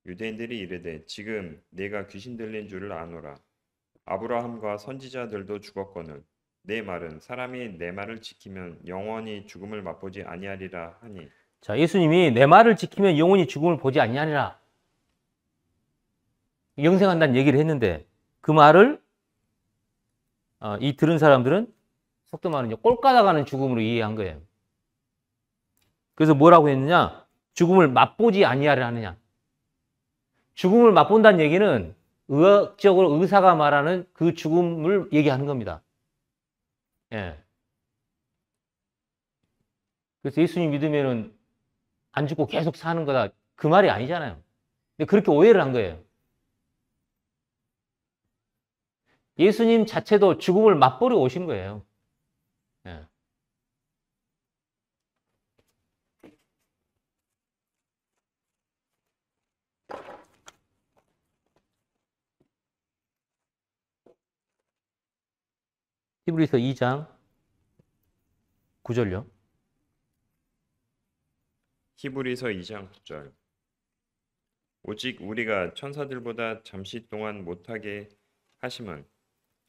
유대인들이 이르되 지금 내가 귀신 들린 줄을 아노라. 아브라함과 선지자들도 죽었거늘 내 말은 사람이 내 말을 지키면 영원히 죽음을 맛보지 아니하리라 하니. 자, 예수님이 내 말을 지키면 영원히 죽음을 보지 아니하리라, 영생한다는 얘기를 했는데, 그 말을 이 들은 사람들은 속도 말하는 꼴까다가는 죽음으로 이해한 거예요. 그래서 뭐라고 했느냐? 죽음을 맛보지 아니하려 하느냐. 죽음을 맛본다는 얘기는 의학적으로 의사가 말하는 그 죽음을 얘기하는 겁니다. 예. 그래서 예수님 믿으면은 안 죽고 계속 사는 거다, 그 말이 아니잖아요. 근데 그렇게 오해를 한 거예요. 예수님 자체도 죽음을 맛보러 오신 거예요. 예. 히브리서 2장 9절요. 히브리서 2장 9절. 오직 우리가 천사들보다 잠시 동안 못하게 하심은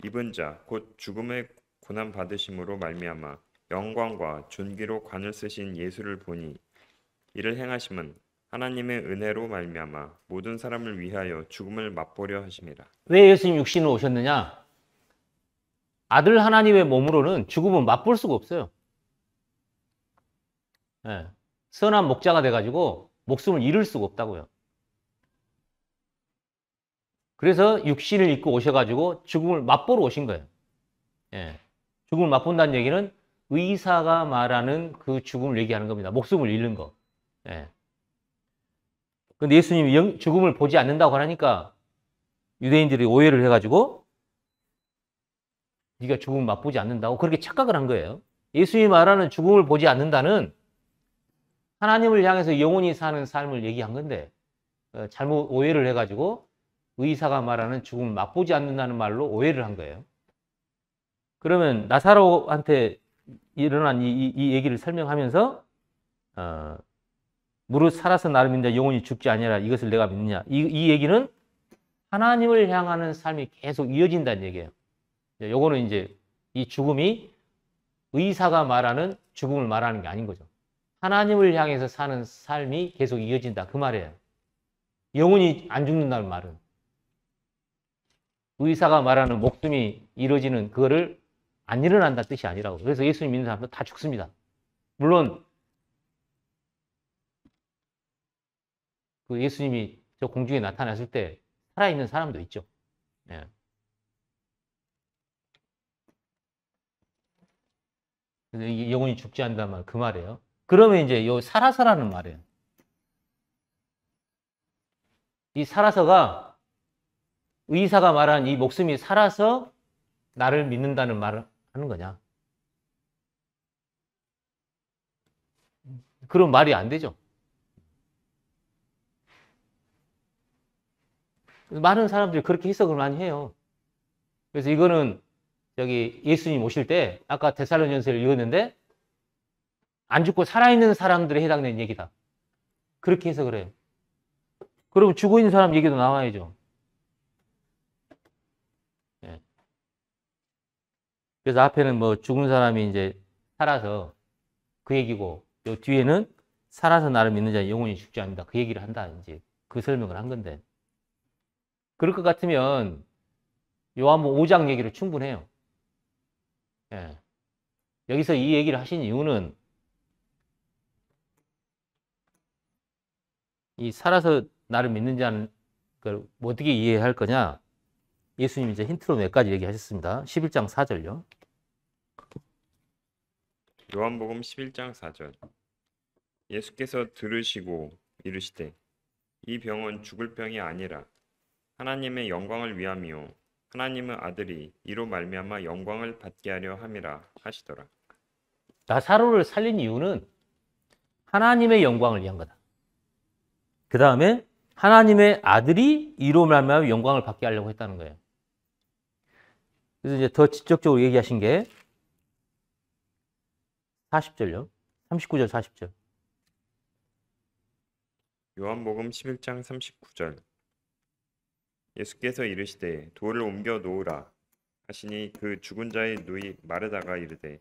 입은 자 곧 죽음의 고난 받으심으로 말미암아 영광과 존귀로 관을 쓰신 예수를 보니 이를 행하심은 하나님의 은혜로 말미암아 모든 사람을 위하여 죽음을 맛보려 하심이라. 왜 예수님 육신으로 오셨느냐? 아들 하나님의 몸으로는 죽음은 맛볼 수가 없어요. 예. 선한 목자가 돼가지고 목숨을 잃을 수가 없다고요. 그래서 육신을 입고 오셔가지고 죽음을 맛보러 오신 거예요. 예. 죽음을 맛본다는 얘기는 의사가 말하는 그 죽음을 얘기하는 겁니다. 목숨을 잃는 거. 예. 근데 예수님이 죽음을 보지 않는다고 하니까 유대인들이 오해를 해가지고 네가 죽음을 맛보지 않는다고 그렇게 착각을 한 거예요. 예수님이 말하는 죽음을 보지 않는다는 하나님을 향해서 영원히 사는 삶을 얘기한 건데 잘못 오해를 해가지고 의사가 말하는 죽음을 맛보지 않는다는 말로 오해를 한 거예요. 그러면 나사로한테 일어난 이 얘기를 설명하면서 무릇 살아서 나를 믿는자 영원히 죽지 아니하라 이것을 내가 믿느냐. 이 얘기는 하나님을 향하는 삶이 계속 이어진다는 얘기예요. 요거는 이제 이 죽음이 의사가 말하는 죽음을 말하는 게 아닌 거죠. 하나님을 향해서 사는 삶이 계속 이어진다 그 말이에요. 영원히 안 죽는다는 말은 의사가 말하는 목숨이 이루어지는 그거를 안 일어난다는 뜻이 아니라고. 그래서 예수님 믿는 사람도 다 죽습니다. 물론 그 예수님이 저 공중에 나타났을 때 살아있는 사람도 있죠. 예. 그래서 영원히 죽지 않는다는 말 그 말이에요. 그러면 이제 요 살아서라는 말이에요. 이 살아서가 의사가 말한 이 목숨이 살아서 나를 믿는다는 말을 하는 거냐? 그런 말이 안 되죠. 많은 사람들이 그렇게 해석을 많이 해요. 그래서 이거는 저기 예수님 오실 때 아까 데살로니가서를 읽었는데 안 죽고 살아있는 사람들에 해당되는 얘기다. 그렇게 해석을 해요. 그럼 죽어 있는 사람 얘기도 나와야죠. 예. 그래서 앞에는 뭐 죽은 사람이 이제 살아서 그 얘기고 요 뒤에는 살아서 나를 믿는 자 영원히 죽지 않는다. 그 얘기를 한다. 이제 그 설명을 한 건데. 그럴 것 같으면 요한복음 5장 얘기로 충분해요. 예. 여기서 이 얘기를 하신 이유는 이 살아서 나를 믿는 자는 그걸 어떻게 이해할 거냐? 예수님이 이제 힌트로 몇 가지 얘기하셨습니다. 11장 4절요. 요한복음 11장 4절. 예수께서 들으시고 이르시되 이 병은 죽을 병이 아니라 하나님의 영광을 위함이요 하나님의 아들이 이로 말미암아 영광을 받게 하려 함이라 하시더라. 나사로를 살린 이유는 하나님의 영광을 위한 거다. 그 다음에 하나님의 아들이 이로 말미암아 영광을 받게 하려고 했다는 거예요. 그래서 이제 더 직접적으로 얘기하신 게 40절요. 39절 40절. 요한복음 11장 39절. 예수께서 이르시되 돌을 옮겨 놓으라 하시니 그 죽은 자의 누이 마르다가 이르되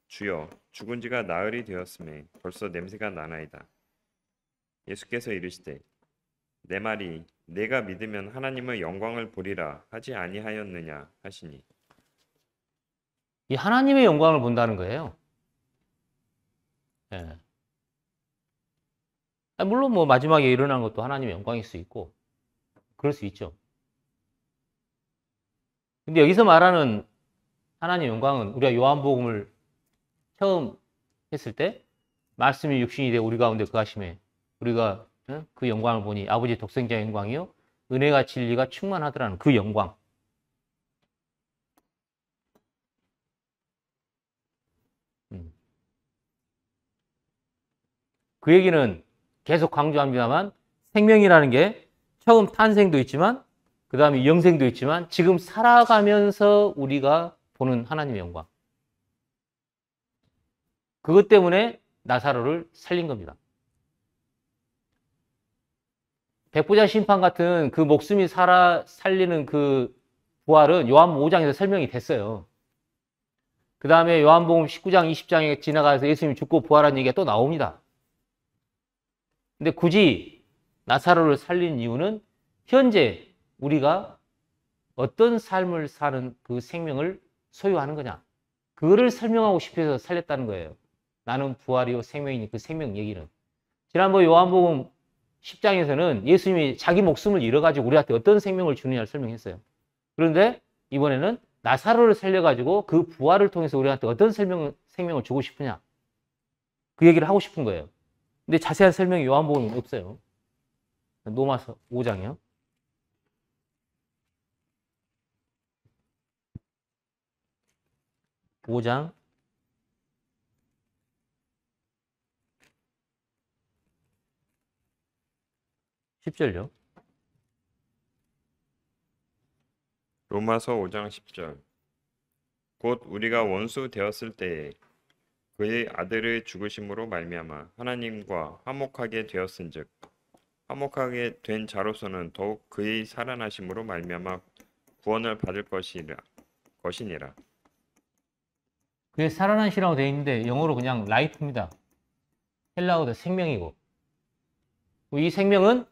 주여 죽은 지가 나흘이 되었음에 벌써 냄새가 나나이다. 예수께서 이르시되 내 말이 내가 믿으면 하나님의 영광을 보리라 하지 아니하였느냐 하시니. 이 하나님의 영광을 본다는 거예요. 예. 물론 뭐 마지막에 일어난 것도 하나님의 영광일 수 있고 그럴 수 있죠. 근데 여기서 말하는 하나님의 영광은 우리가 요한복음을 처음 했을 때 말씀이 육신이 되어 우리 가운데 거하심에 우리가 그 영광을 보니 아버지 독생자의 영광이요 은혜가 진리가 충만하더라는 그 영광. 그 얘기는 계속 강조합니다만 생명이라는 게 처음 탄생도 있지만 그 다음에 영생도 있지만 지금 살아가면서 우리가 보는 하나님의 영광. 그것 때문에 나사로를 살린 겁니다. 백부자 심판 같은 그 목숨이 살리는 그 부활은 요한복음 5장에서 설명이 됐어요. 그 다음에 요한복음 19장, 20장에 지나가서 예수님이 죽고 부활한 얘기가 또 나옵니다. 근데 굳이 나사로를 살린 이유는 현재 우리가 어떤 삶을 사는 그 생명을 소유하는 거냐. 그거를 설명하고 싶어서 살렸다는 거예요. 나는 부활이요 생명이니 그 생명 얘기는. 지난번 요한복음 10장에서는 예수님이 자기 목숨을 잃어가지고 우리한테 어떤 생명을 주느냐를 설명했어요. 그런데 이번에는 나사로를 살려가지고 그 부활을 통해서 우리한테 어떤 생명을 주고 싶으냐. 그 얘기를 하고 싶은 거예요. 근데 자세한 설명이 요한복음에 없어요. 로마서 5장이요. 오 장 10절요. 로마서 5장 10절. 곧 우리가 원수 되었을 때에 그의 아들의 죽으심으로 말미암아 하나님과 화목하게 되었은즉 화목하게 된 자로서는 더욱 그의 살아나심으로 말미암아 구원을 받을 것이니라. 그게 살아나시라고 되어 있는데 영어로 그냥 라이프입니다. 헬라어도 생명이고. 이 생명은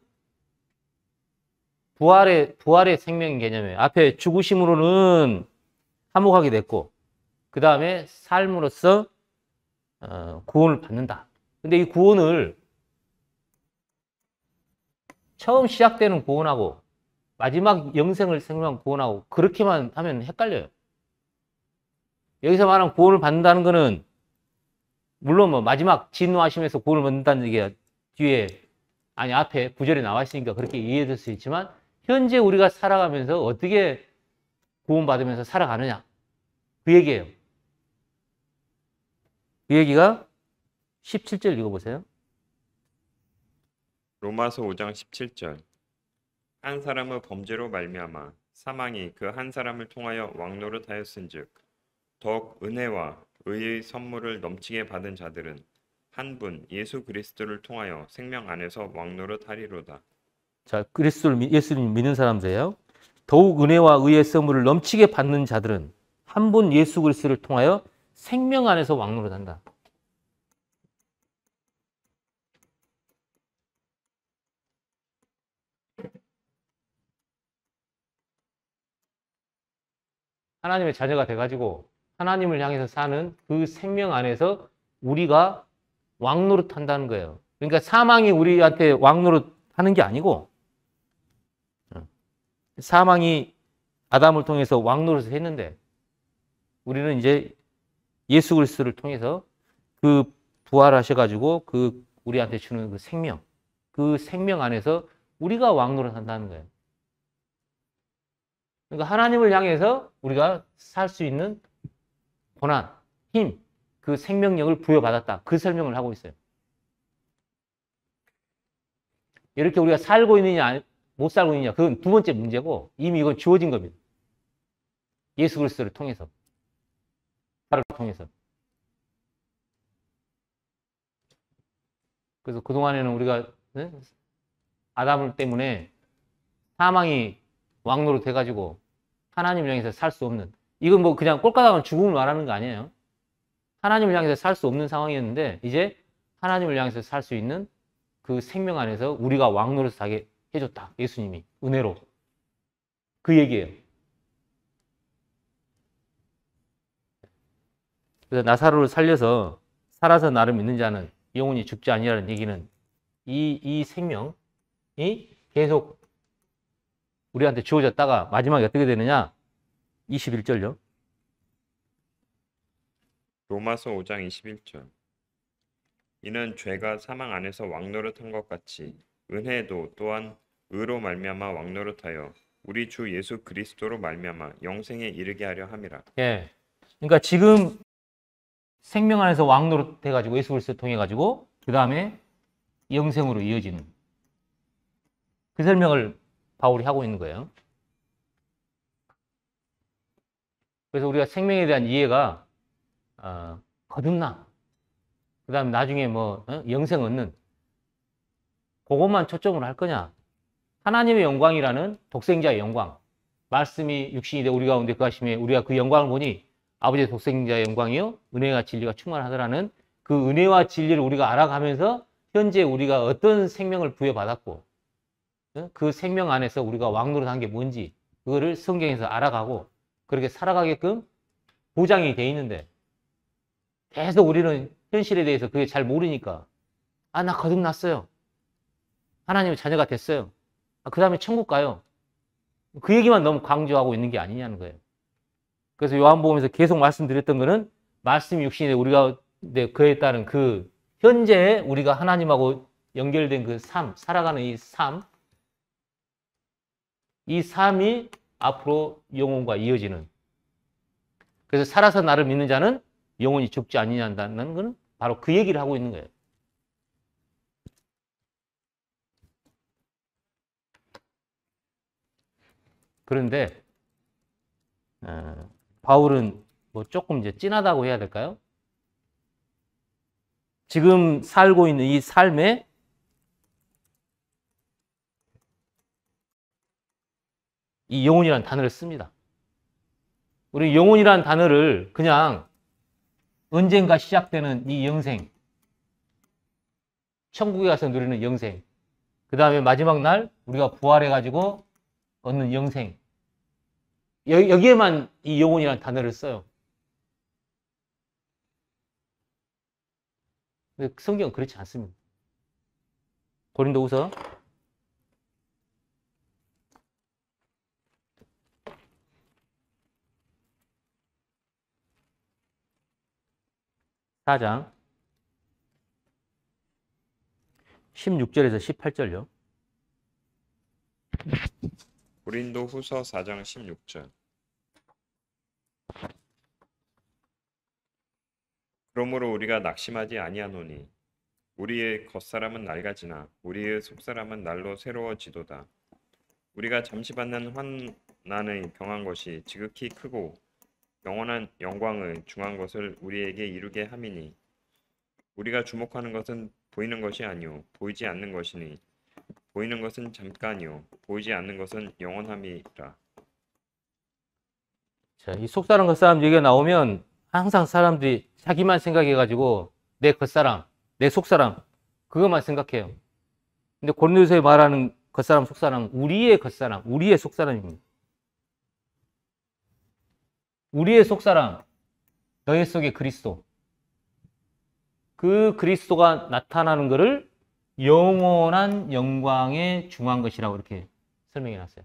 부활의 생명인 개념이에요. 앞에 죽으심으로는 화목하게 됐고, 그 다음에 삶으로서 구원을 받는다. 근데 이 구원을 처음 시작되는 구원하고 마지막 영생을 생명한 구원하고 그렇게만 하면 헷갈려요. 여기서 말하는 구원을 받는다는 거는 물론 뭐 마지막 진노하심에서 구원을 받는다는 얘기가 뒤에 아니 앞에 구절에 나와 있으니까 그렇게 이해될 수 있지만 현재 우리가 살아가면서 어떻게 구원받으면서 살아가느냐 그 얘기예요. 그 얘기가 17절 읽어보세요. 로마서 5장 17절. 한 사람의 범죄로 말미암아 사망이 그 한 사람을 통하여 왕노릇하였은즉 더욱 은혜와 의의 선물을 넘치게 받은 자들은 한 분 예수 그리스도를 통하여 생명 안에서 왕노릇하리로다. 자, 예수님 믿는 사람들이에요. 더욱 은혜와 의의 선물을 넘치게 받는 자들은 한 분 예수 그리스도를 통하여 생명 안에서 왕노릇한다. 하나님의 자녀가 돼가지고 하나님을 향해서 사는 그 생명 안에서 우리가 왕노릇 한다는 거예요. 그러니까 사망이 우리한테 왕노릇 하는 게 아니고 사망이 아담을 통해서 왕노릇을 했는데 우리는 이제 예수 그리스도를 통해서 그 부활하셔가지고 그 우리한테 주는 그 생명 안에서 우리가 왕노릇 한다는 거예요. 그러니까 하나님을 향해서 우리가 살 수 있는 권한, 힘, 그 생명력을 부여받았다. 그 설명을 하고 있어요. 이렇게 우리가 살고 있느냐, 못 살고 있느냐, 그건 두 번째 문제고 이미 이건 주어진 겁니다. 예수 그리스도를 통해서. 나를 통해서. 그래서 그동안에는 우리가 아담을 때문에 사망이 왕노로 돼가지고 하나님을 향해서 살 수 없는 이건 뭐 그냥 꼴까닥은 죽음을 말하는 거 아니에요. 하나님을 향해서 살 수 없는 상황이었는데 이제 하나님을 향해서 살 수 있는 그 생명 안에서 우리가 왕노릇 하게 해줬다. 예수님이 은혜로. 그 얘기예요. 그래서 나사로를 살려서 살아서 나를 믿는 자는 영원히 죽지 아니라는 얘기는 이 생명이 계속 우리한테 주어졌다가 마지막에 어떻게 되느냐? 21절요. 로마서 5장 21절. 이는 죄가 사망 안에서 왕노릇한 것 같이 은혜도 또한 의로 말미암아 왕노릇하여 우리 주 예수 그리스도로 말미암아 영생에 이르게 하려 함이라. 예. 그러니까 지금 생명 안에서 왕노릇 해가지고 예수 그리스도 통해 가지고 그 다음에 영생으로 이어지는 그 설명을 바울이 하고 있는 거예요. 그래서 우리가 생명에 대한 이해가 거듭나. 그 다음에 나중에 뭐 영생 얻는 그것만 초점으로 할 거냐. 하나님의 영광이라는 독생자의 영광. 말씀이 육신이 돼 우리 가운데 거하심에 우리가 그 영광을 보니 아버지의 독생자의 영광이요 은혜와 진리가 충만하더라는 그 은혜와 진리를 우리가 알아가면서 현재 우리가 어떤 생명을 부여받았고 그 생명 안에서 우리가 왕노릇한 게 뭔지 그거를 성경에서 알아가고 그렇게 살아가게끔 보장이 돼 있는데 계속 우리는 현실에 대해서 그게 잘 모르니까 나 거듭났어요. 하나님의 자녀가 됐어요. 그 다음에 천국 가요. 그 얘기만 너무 강조하고 있는 게 아니냐는 거예요. 그래서 요한복음에서 계속 말씀드렸던 거는 말씀이 육신에 우리가 거했다는 그 현재에 우리가 하나님하고 연결된 그 삶, 살아가는 이 삶, 이 삶이 앞으로 영혼과 이어지는. 그래서 살아서 나를 믿는 자는 영혼이 죽지 아니한다는 건 바로 그 얘기를 하고 있는 거예요. 그런데 바울은 뭐 조금 이제 진하다고 해야 될까요? 지금 살고 있는 이 삶에 이 영혼이라는 단어를 씁니다. 우리 영혼이라는 단어를 그냥 언젠가 시작되는 이 영생, 천국에 가서 누리는 영생, 그 다음에 마지막 날 우리가 부활해가지고 얻는 영생, 여기에만 이 영혼이라는 단어를 써요. 근데 성경은 그렇지 않습니다. 고린도후서 4장 16절에서 18절요. 고린도후서 4장 16절. 그러므로 우리가 낙심하지 아니하노니 우리의 겉사람은 낡아지나 우리의 속사람은 날로 새로워지도다. 우리가 잠시 받는 환난의 경한 것이 지극히 크고 영원한 영광의 중한 것을 우리에게 이루게 함이니 우리가 주목하는 것은 보이는 것이 아니요 보이지 않는 것이니 보이는 것은 잠깐이요 보이지 않는 것은 영원함이라. 자, 이 속사람 겉사람 얘기가 나오면 항상 사람들이 자기만 생각해가지고 내 겉사람, 내 속사람 그것만 생각해요. 근데 고린도서에 말하는 겉사람, 속사람, 우리의 겉사람, 우리의 속사람입니다. 우리의 속사람, 너희 속에 그리스도. 그 그리스도가 나타나는 것을 영원한 영광에 중한 것이라고 이렇게 설명해 놨어요.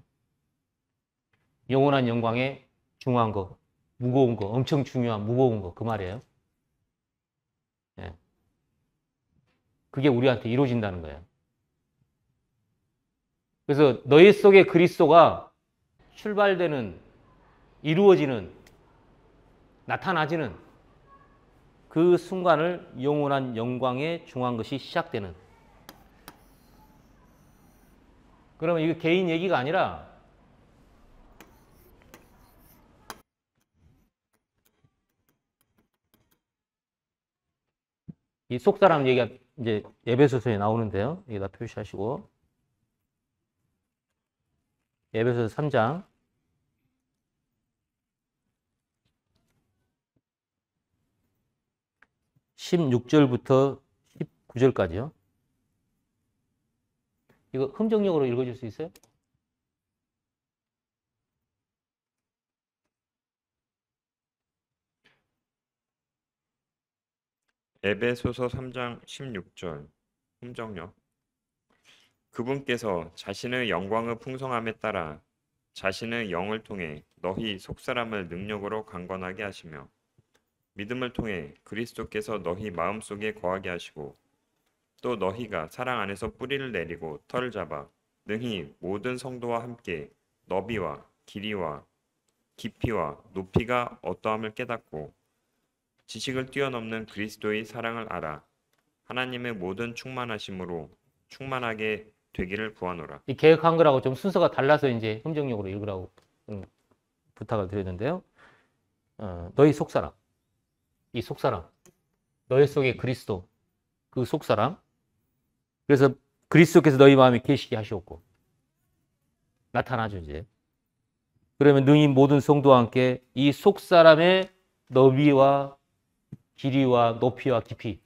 영원한 영광에 중한 거, 무거운 거, 엄청 중요한 무거운 거, 그 말이에요. 예. 그게 우리한테 이루어진다는 거예요. 그래서 너희 속에 그리스도가 출발되는, 이루어지는, 나타나지는 그 순간을 영원한 영광에 중한 것이 시작되는. 그러면 이거 개인 얘기가 아니라 이 속사람 얘기가 이제 에베소서에 나오는데요. 여기다 표시하시고 에베소서 3장 16절부터 19절까지요. 이거 흠정력으로 읽어줄 수 있어요? 에베소서 3장 16절 흠정력. 그분께서 자신의 영광의 풍성함에 따라 자신의 영을 통해 너희 속사람을 능력으로 강건하게 하시며 믿음을 통해 그리스도께서 너희 마음속에 거하게 하시고 또 너희가 사랑 안에서 뿌리를 내리고 털을 잡아 능히 모든 성도와 함께 너비와 길이와 깊이와 높이가 어떠함을 깨닫고 지식을 뛰어넘는 그리스도의 사랑을 알아 하나님의 모든 충만하심으로 충만하게 되기를 구하노라. 이 계획한 거라고 좀 순서가 달라서 이제 흠정력으로 읽으라고 부탁을 드렸는데요. 너희 속사람, 이 속사람, 너희 속에 그리스도, 그 속사람. 그래서 그리스도께서 너희 마음에 계시게 하셨고 나타나죠 이제. 그러면 능히 모든 성도와 함께 이 속사람의 너비와 길이와 높이와 깊이.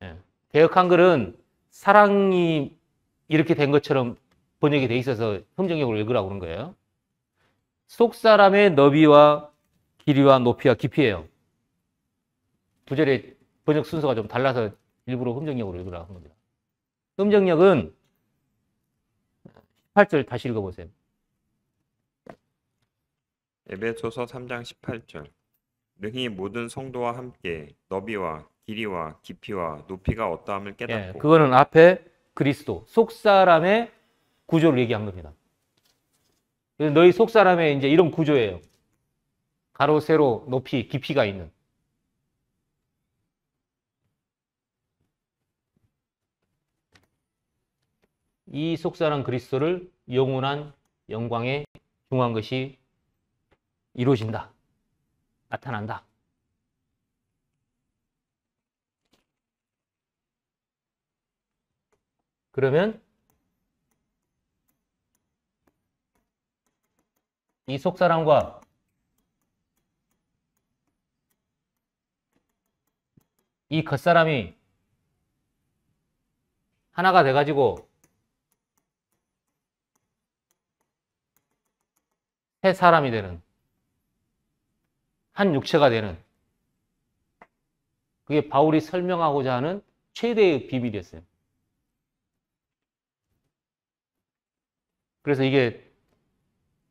예. 개역 한글은 사랑이 이렇게 된 것처럼 번역이 돼 있어서 흥정역으로 읽으라고 그런 거예요. 속사람의 너비와 길이와 높이와 깊이예요. 구절의 번역 순서가 좀 달라서 일부러 흥정역으로 읽으라고 한 겁니다. 흥정역은 18절 다시 읽어보세요. 에베소서 3장 18절. 능히 모든 성도와 함께 너비와 길이와 깊이와 높이가 어떠함을 예, 깨닫고. 그거는 앞에 그리스도, 속사람의 구조를 얘기한 겁니다. 그래서 너희 속사람의 이제 이런 구조예요. 가로, 세로, 높이, 깊이가 있는. 이 속사람 그리스도를 영원한 영광에 중한 것이 이루어진다. 나타난다. 그러면 이 속사람과 이 겉사람이 하나가 돼가지고 새 사람이 되는, 한 육체가 되는, 그게 바울이 설명하고자 하는 최대의 비밀이었어요. 그래서 이게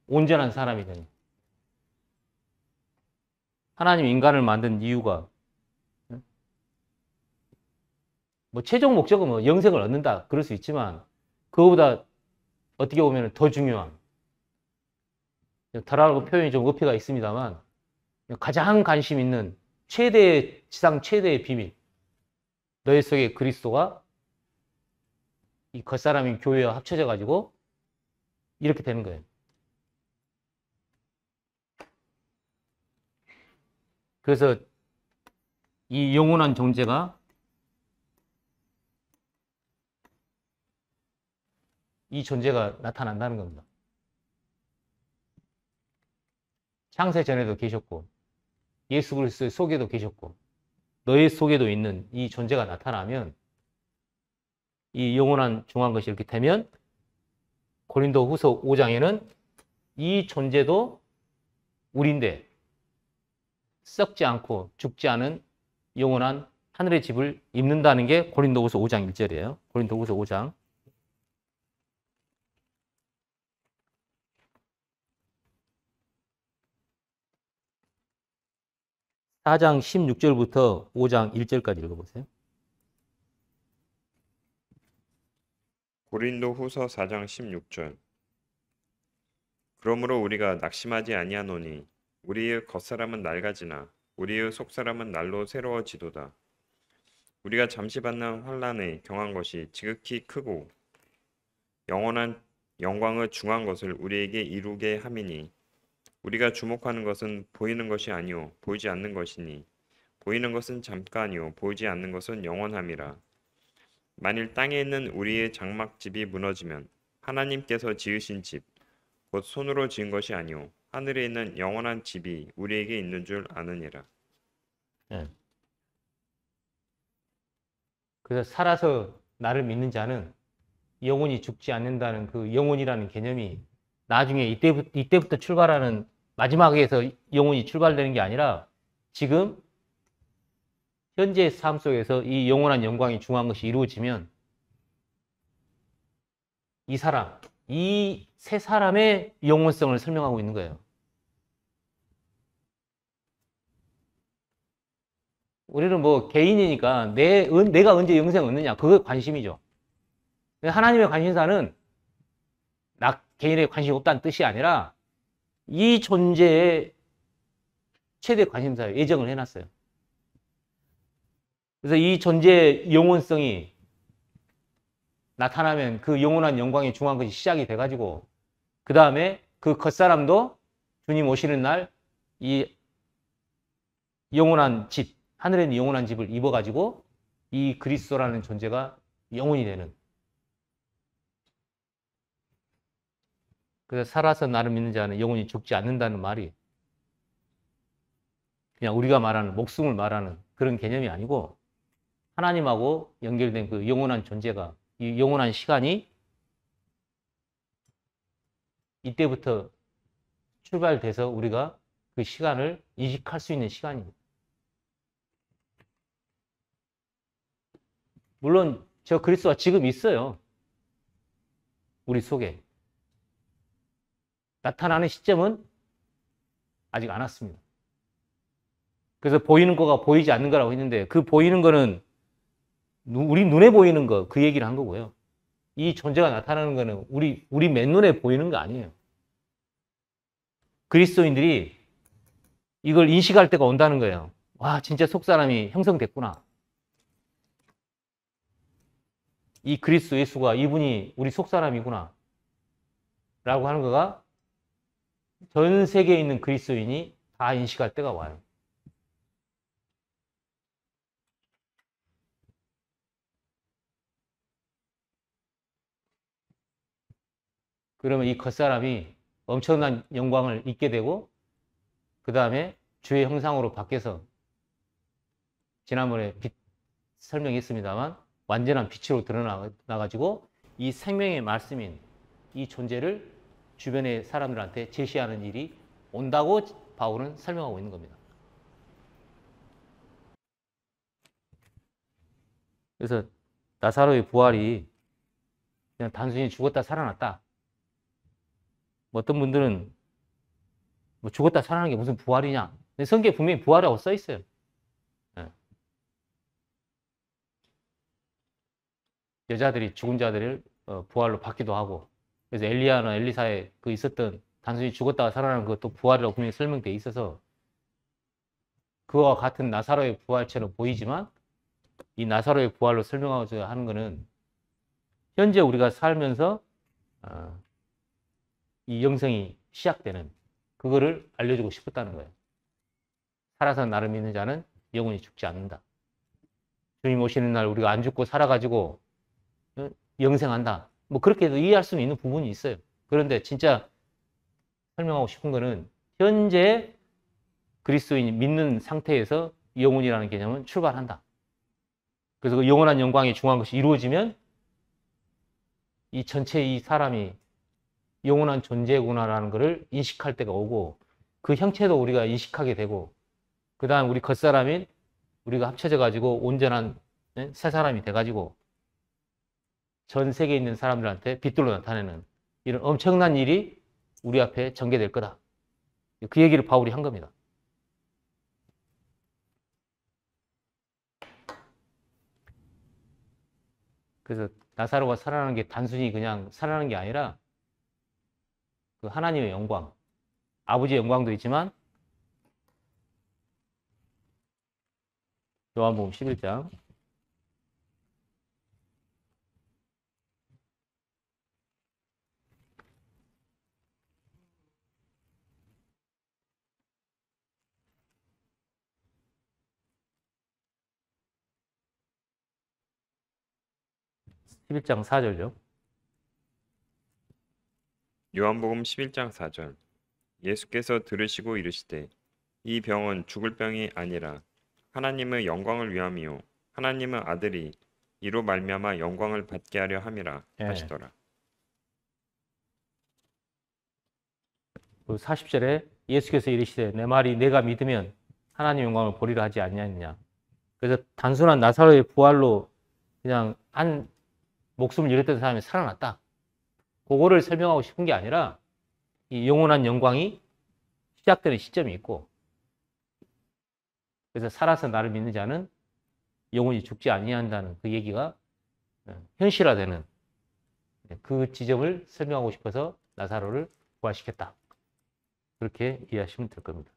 온전한 사람이 되는. 하나님 인간을 만든 이유가 뭐 최종 목적은 뭐 영생을 얻는다 그럴 수 있지만 그거보다 어떻게 보면 더 중요한, 다라고 표현이 좀 어폐가 있습니다만 가장 관심 있는 최대의, 지상 최대의 비밀, 너희 속에 그리스도가 이 겉사람인 교회와 합쳐져 가지고 이렇게 되는 거예요. 그래서 이 영원한 존재가 이 존재가 나타난다는 겁니다. 창세 전에도 계셨고 예수 그리스도의 속에도 계셨고 너희 속에도 있는 이 존재가 나타나면, 이 영원한 중한 것이 이렇게 되면 고린도 후서 5장에는 이 존재도 우리인데 썩지 않고 죽지 않은 영원한 하늘의 집을 입는다는 게 고린도후서 5장 1절이에요. 고린도후서 5장. (4장) 16절부터 5장 1절까지 읽어보세요. 고린도 후서 4장 16절. 그러므로 우리가 낙심하지 아니하노니 우리의 겉사람은 낡아지나 우리의 속사람은 날로 새로워지도다. 우리가 잠시 받는 환난에 경한 것이 지극히 크고 영원한 영광의 중한 것을 우리에게 이루게 함이니 우리가 주목하는 것은 보이는 것이 아니요 보이지 않는 것이니 보이는 것은 잠깐이요 보이지 않는 것은 영원함이라. 만일 땅에 있는 우리의 장막집이 무너지면 하나님께서 지으신 집 곧 손으로 지은 것이 아니요 하늘에 있는 영원한 집이 우리에게 있는 줄 아느니라. 네. 그래서 살아서 나를 믿는 자는 영원히 죽지 않는다는 그 영원이라는 개념이 나중에 이때부터 출발하는, 마지막에서 영원히 출발되는 게 아니라 지금 현재의 삶 속에서 이 영원한 영광이 중한 것이 이루어지면 이 사람, 이 세 사람의 영원성을 설명하고 있는 거예요. 우리는 뭐 개인이니까 내가 언제 영생 얻느냐, 그거 관심이죠. 하나님의 관심사는 나 개인의 관심이 없다는 뜻이 아니라 이 존재의 최대 관심사에 예정을 해놨어요. 그래서 이 존재의 영원성이 나타나면 그 영원한 영광이 중한 것이 시작이 돼가지고 그 다음에 그 겉사람도 주님 오시는 날 이 영원한 집, 하늘에 있는 영원한 집을 입어가지고 이 그리스도라는 존재가 영원히 되는. 그래서 살아서 나를 믿는 자는 영원히 죽지 않는다는 말이 그냥 우리가 말하는 목숨을 말하는 그런 개념이 아니고 하나님하고 연결된 그 영원한 존재가, 이 영원한 시간이 이때부터 출발돼서 우리가 그 시간을 인식할 수 있는 시간입니다. 물론 저 그리스도가 지금 있어요. 우리 속에. 나타나는 시점은 아직 안 왔습니다. 그래서 보이는 거가 보이지 않는 거라고 했는데 그 보이는 거는 우리 눈에 보이는 거, 그 얘기를 한 거고요. 이 존재가 나타나는 거는 우리 맨눈에 보이는 거 아니에요. 그리스도인들이 이걸 인식할 때가 온다는 거예요. 와, 진짜 속사람이 형성됐구나. 이 그리스도 예수가 이분이 우리 속사람이구나. 라고 하는 거가 전 세계에 있는 그리스도인이 다 인식할 때가 와요. 그러면 이 겉사람이 엄청난 영광을 입게 되고 그 다음에 주의 형상으로 바뀌어서 지난번에 설명했습니다만 완전한 빛으로 드러나가지고 이 생명의 말씀인 이 존재를 주변의 사람들한테 제시하는 일이 온다고 바울은 설명하고 있는 겁니다. 그래서 나사로의 부활이 그냥 단순히 죽었다 살아났다. 뭐 어떤 분들은 뭐 죽었다 살아나는 게 무슨 부활이냐. 근데 성경에 분명히 부활이라고 써 있어요. 네. 여자들이 죽은 자들을 부활로 받기도 하고, 그래서 엘리야나 엘리사에 그 있었던 단순히 죽었다가 살아나는 그것도 부활이라고 분명히 설명되어 있어서 그와 같은 나사로의 부활처럼 보이지만 이 나사로의 부활로 설명하고자 하는 것은 현재 우리가 살면서 이 영생이 시작되는 그거를 알려주고 싶었다는 거예요. 살아서 나를 믿는 자는 영원히 죽지 않는다. 주님 오시는 날 우리가 안 죽고 살아가지고 영생한다. 뭐 그렇게도 이해할 수는 있는 부분이 있어요. 그런데 진짜 설명하고 싶은 거는 현재 그리스도인이 믿는 상태에서 영혼이라는 개념은 출발한다. 그래서 그 영원한 영광이 중요한 것이 이루어지면 이 전체 이 사람이 영원한 존재구나라는 것을 인식할 때가 오고 그 형체도 우리가 인식하게 되고 그 다음 우리 겉사람인 우리가 합쳐져 가지고 온전한 새 사람이 돼 가지고 전 세계에 있는 사람들한테 빛들로 나타내는 이런 엄청난 일이 우리 앞에 전개될 거다. 그 얘기를 바울이 한 겁니다. 그래서 나사로가 살아나는 게 단순히 그냥 살아나는 게 아니라 그 하나님의 영광, 아버지의 영광도 있지만 요한복음 11장 11장 4절요. 요한복음 11장 4절. 예수께서 들으시고 이르시되 이 병은 죽을 병이 아니라 하나님의 영광을 위함이요 하나님의 아들이 이로 말미암아 영광을 받게 하려 함이라 하시더라. 그 40절에 예수께서 이르시되 내 말이 내가 믿으면 하나님 영광을 보리라 하지 아니하느냐. 그래서 단순한 나사로의 부활로 그냥 한 목숨을 잃었던 사람이 살아났다. 그거를 설명하고 싶은 게 아니라 이 영원한 영광이 시작되는 시점이 있고 그래서 살아서 나를 믿는 자는 영원히 죽지 아니한다는 그 얘기가 현실화되는 그 지점을 설명하고 싶어서 나사로를 부활시켰다. 그렇게 이해하시면 될 겁니다.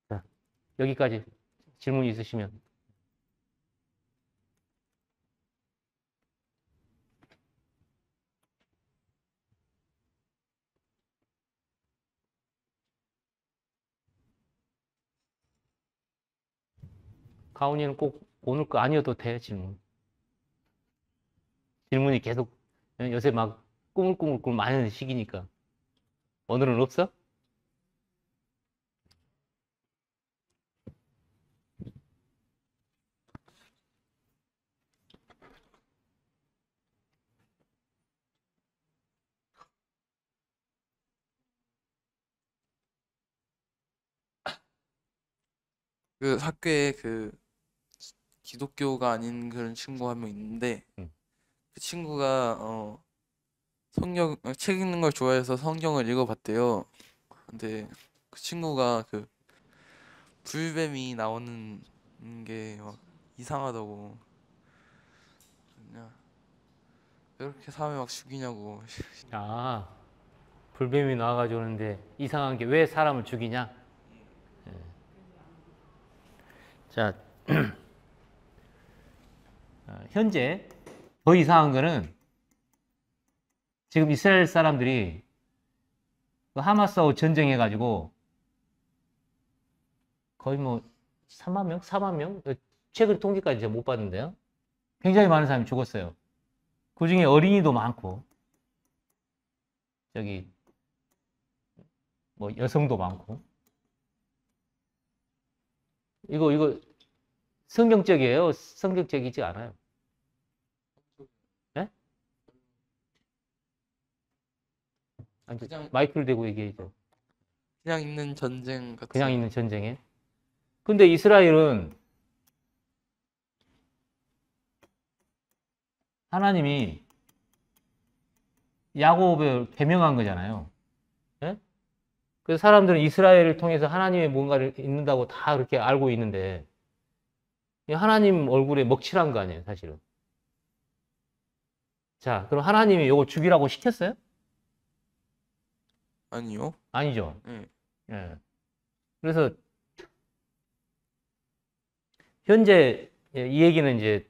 자, 여기까지 질문 있으시면. 가온이는 꼭 오늘 거 아니어도 돼, 질문. 질문이 계속 요새 막 꾸물꾸물 많은 시기니까. 오늘은 없어? 그 학교에 그 기독교가 아닌 그런 친구 한 명 있는데 응. 그 친구가 성경 책 읽는 걸 좋아해서 성경을 읽어봤대요. 근데 그 친구가 그 불뱀이 나오는 게 막 이상하다고. 그냥 왜 이렇게 사람을 막 죽이냐고. 아, 불뱀이 나와가지고 오는데 이상한 게 왜 사람을 죽이냐? 예. 자, 현재 더 이상한 거는 지금 이스라엘 사람들이 그 하마스하고 전쟁해가지고 거의 뭐 3만 명? 4만 명? 최근 통계까지 제가 못 봤는데요. 굉장히 많은 사람이 죽었어요. 그 중에 어린이도 많고, 저기, 뭐 여성도 많고. 이거 성경적이에요? 성경적이지 않아요? 네? 아니, 그냥- 마이크를 대고 얘기해야죠. 그냥 있는 전쟁 같은. 그냥 있는 전쟁에. 근데 이스라엘은 하나님이 야곱을 개명한 거잖아요. 예? 그래서 사람들은 이스라엘을 통해서 하나님의 뭔가를 있는다고 다 그렇게 알고 있는데 하나님 얼굴에 먹칠한 거 아니에요, 사실은. 자, 그럼 하나님이 이거 죽이라고 시켰어요? 아니요. 아니죠. 네. 예. 그래서 현재 이 얘기는 이제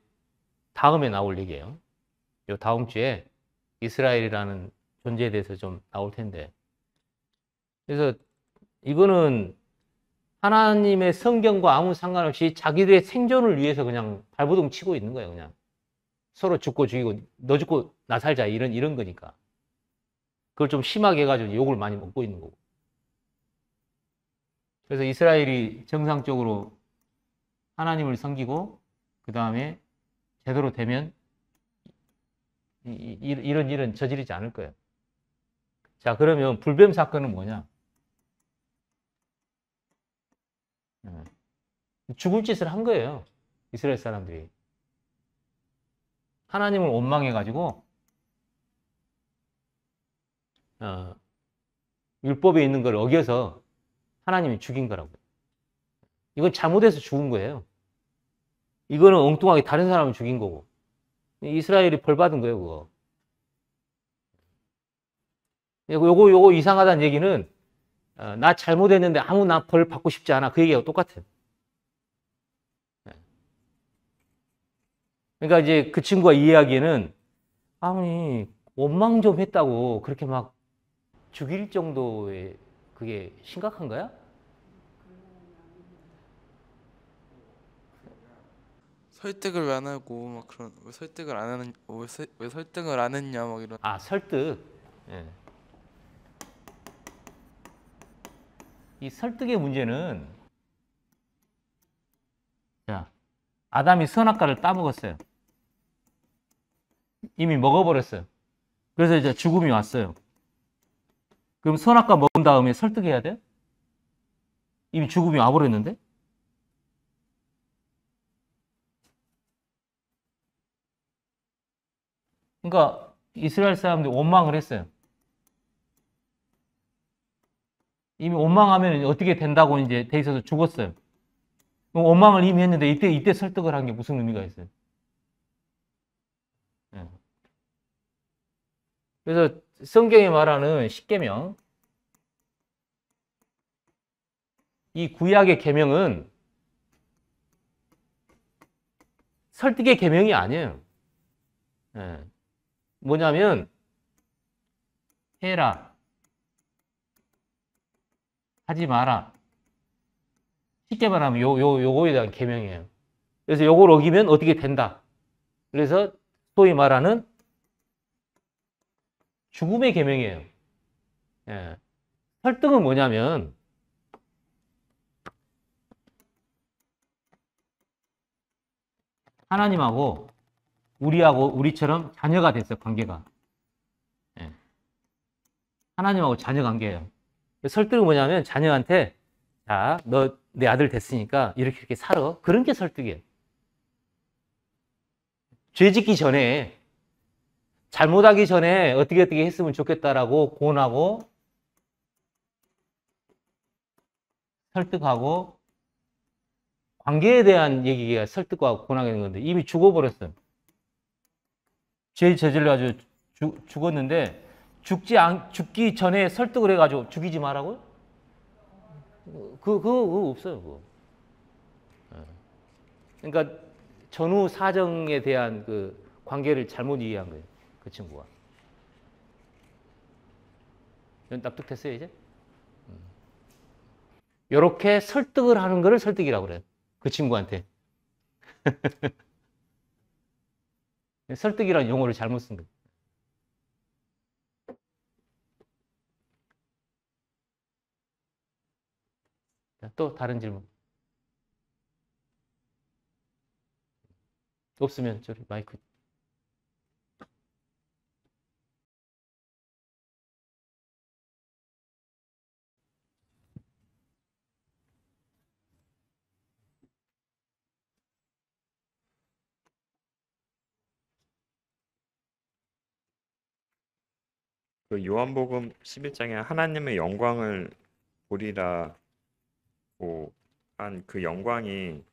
다음에 나올 얘기예요. 요 다음 주에 이스라엘이라는 존재에 대해서 좀 나올 텐데. 그래서 이거는 하나님의 성경과 아무 상관없이 자기들의 생존을 위해서 그냥 발버둥 치고 있는 거예요, 그냥. 서로 죽고 죽이고, 너 죽고 나 살자, 이런 거니까. 그걸 좀 심하게 해가지고 욕을 많이 먹고 있는 거고. 그래서 이스라엘이 정상적으로 하나님을 섬기고, 그 다음에 제대로 되면 이런 일은 저지르지 않을 거예요. 자, 그러면 불뱀 사건은 뭐냐? 죽을 짓을 한 거예요. 이스라엘 사람들이. 하나님을 원망해가지고, 율법에 있는 걸 어겨서 하나님이 죽인 거라고요. 이건 잘못해서 죽은 거예요. 이거는 엉뚱하게 다른 사람을 죽인 거고. 이스라엘이 벌 받은 거예요, 그거. 요거 이상하다는 얘기는, 나 잘못했는데 아무 나 벌 받고 싶지 않아. 그 얘기하고 똑같아요. 그러니까 이제 그 친구가 이해하기에는, 아니, 원망 좀 했다고 그렇게 막 죽일 정도의 그게 심각한 거야? 설득을 왜 안 하고 막 그런 왜 설득을 안 했냐 막 이런. 아, 설득. 예. 이 설득의 문제는, 자, 아담이 선악과를 따먹었어요. 이미 먹어버렸어요. 그래서 이제 죽음이 왔어요. 그럼 선악과 먹은 다음에 설득해야 돼? 이미 죽음이 와버렸는데? 그러니까 이스라엘 사람들이 원망을 했어요. 이미 원망하면 어떻게 된다고 이제 돼 있어서 죽었어요. 그럼 원망을 이미 했는데 이때 설득을 한 게 무슨 의미가 있어요? 예. 그래서 성경에 말하는 십계명, 이 구약의 계명은 설득의 계명이 아니에요. 예. 뭐냐면 해라, 하지 마라. 쉽게 말하면 요거에 대한 계명이에요. 그래서 요걸 어기면 어떻게 된다. 그래서 소위 말하는 죽음의 계명이에요. 예. 설득은 뭐냐면 하나님하고 우리처럼 자녀가 됐어요. 관계가. 예. 하나님하고 자녀 관계예요. 설득은 뭐냐면 자녀한테 자, 너 내 아들 됐으니까 이렇게 살아. 그런 게 설득이에요. 죄 짓기 전에 잘못하기 전에 어떻게 했으면 좋겠다라고 고언하고 설득하고 관계에 대한 얘기가 설득과 고언하게 되는 건데 이미 죽어버렸어요. 죄 저질러 가지고 죽었는데 죽기 전에 설득을 해가지고 죽이지 말라고요? 그거 없어요. 그거. 그러니까 전후 사정에 대한 그 관계를 잘못 이해한 거예요. 그 친구가. 납득됐어요 이제? 이렇게 설득을 하는 거를 설득이라고 그래요. 그 친구한테. 설득이라는 용어를 잘못 쓴 거예요. 또 다른 질문. 없으면 저기 마이크. 그 요한복음 11장에 하나님의 영광을 보리라고 한 그 영광이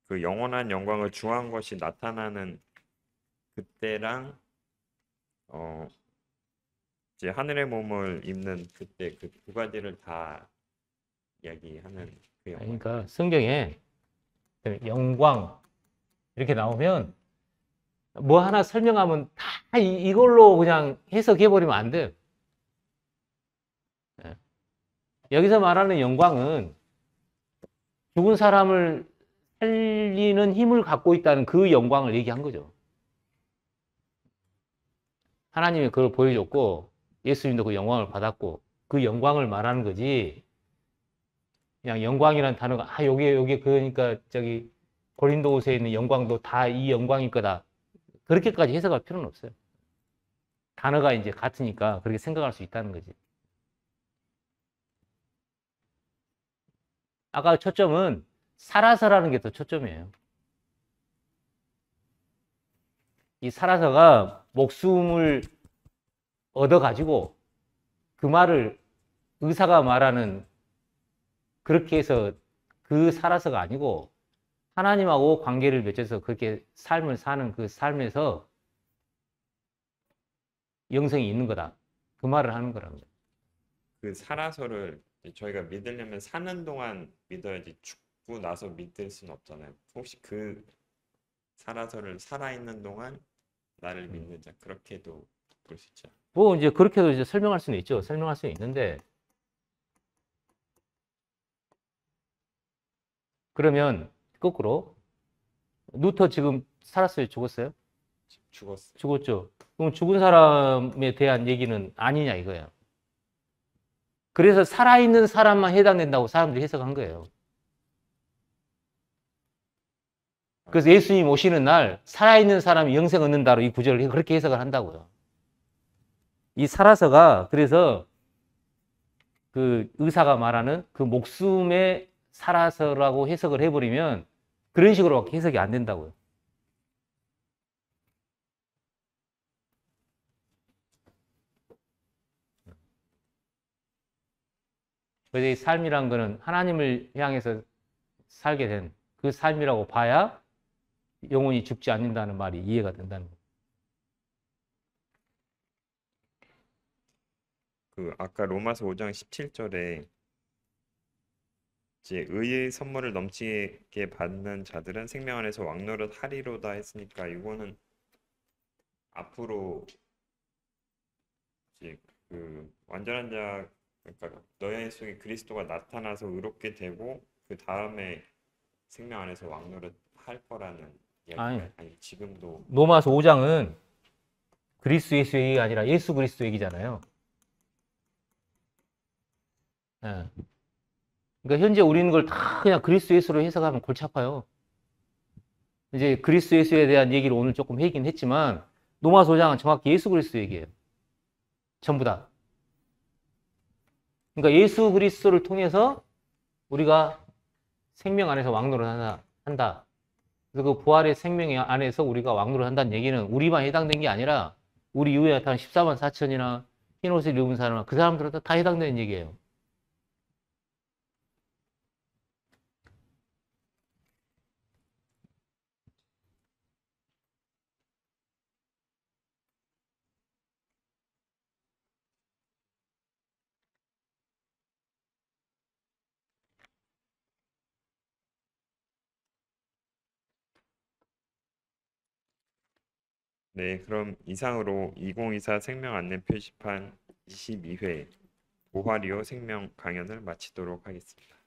그 영원한 영광을 주한 것이 나타나는 그때랑 이제 하늘의 몸을 입는 그때 그 두 가지를 다 이야기하는 그 영광. 그러니까 성경에 영광 이렇게 나오면 뭐 하나 설명하면 다 이걸로 그냥 해석해버리면 안 돼요. 여기서 말하는 영광은 죽은 사람을 살리는 힘을 갖고 있다는 그 영광을 얘기한 거죠. 하나님이 그걸 보여줬고 예수님도 그 영광을 받았고 그 영광을 말하는 거지. 그냥 영광이라는 단어가 요게 그러니까 저기 고린도후서에 있는 영광도 다 이 영광일 거다. 그렇게까지 해석할 필요는 없어요. 단어가 이제 같으니까 그렇게 생각할 수 있다는 거지. 아까 초점은 살아서라는 게 더 초점이에요. 이 살아서가 목숨을 얻어가지고 그 말을 의사가 말하는 그렇게 해서 그 살아서가 아니고 하나님하고 관계를 맺어서 그렇게 삶을 사는 그 삶에서 영생이 있는 거다. 그 말을 하는 거랍니다. 그 살아서를 저희가 믿으려면 사는 동안 믿어야지 죽고 나서 믿을 수는 없잖아요. 혹시 그 살아서를 살아있는 동안 나를 믿는 자 그렇게도 볼 수 있죠. 뭐 이제 그렇게도 이제 설명할 수는 있죠. 설명할 수는 있는데 그러면 거꾸로 루터 지금 살았어요? 죽었어요? 죽었어요. 죽었죠. 그럼 죽은 사람에 대한 얘기는 아니냐 이거예요. 그래서 살아있는 사람만 해당된다고 사람들이 해석한 거예요. 그래서 예수님 오시는 날 살아있는 사람이 영생 얻는다로 이 구절을 그렇게 해석을 한다고요. 이 살아서가 그래서 그 의사가 말하는 그 목숨의 살아서라고 해석을 해버리면 그런 식으로밖에 해석이 안 된다고요. 그래서 이 삶이란 거는 하나님을 향해서 살게 된 그 삶이라고 봐야 영혼이 죽지 않는다는 말이 이해가 된다는 거예요. 그 아까 로마서 5장 17절에 이제 의의 선물을 넘치게 받는 자들은 생명 안에서 왕노릇 하리로다 했으니까 이거는 앞으로 이제 그 완전한 자 그러니까 너희 속에 그리스도가 나타나서 의롭게 되고 그 다음에 생명 안에서 왕노릇 할 거라는 아니. 이야기가 아니 지금도 로마서 5장은 그리스도 예수 얘기가 아니라 예수 그리스도 얘기잖아요. 예. 그러니까 현재 우리는 걸 다 그냥 그리스도 예수로 해석하면 골치 아파요. 이제 그리스도 예수에 대한 얘기를 오늘 조금 하긴 했지만 로마서 5장은 정확히 예수 그리스도 얘기예요. 전부 다. 그러니까 예수 그리스도를 통해서 우리가 생명 안에서 왕노를 한다. 그래서 그 부활의 생명 안에서 우리가 왕노를 한다는 얘기는 우리만 해당된 게 아니라 우리 이후에 나타난 14만 4천이나 흰옷을 입은 사람, 그 사람들한테 다 해당되는 얘기예요. 네, 그럼 이상으로 2024 생명 안내 표지판 22회 부활이요 생명 강연을 마치도록 하겠습니다.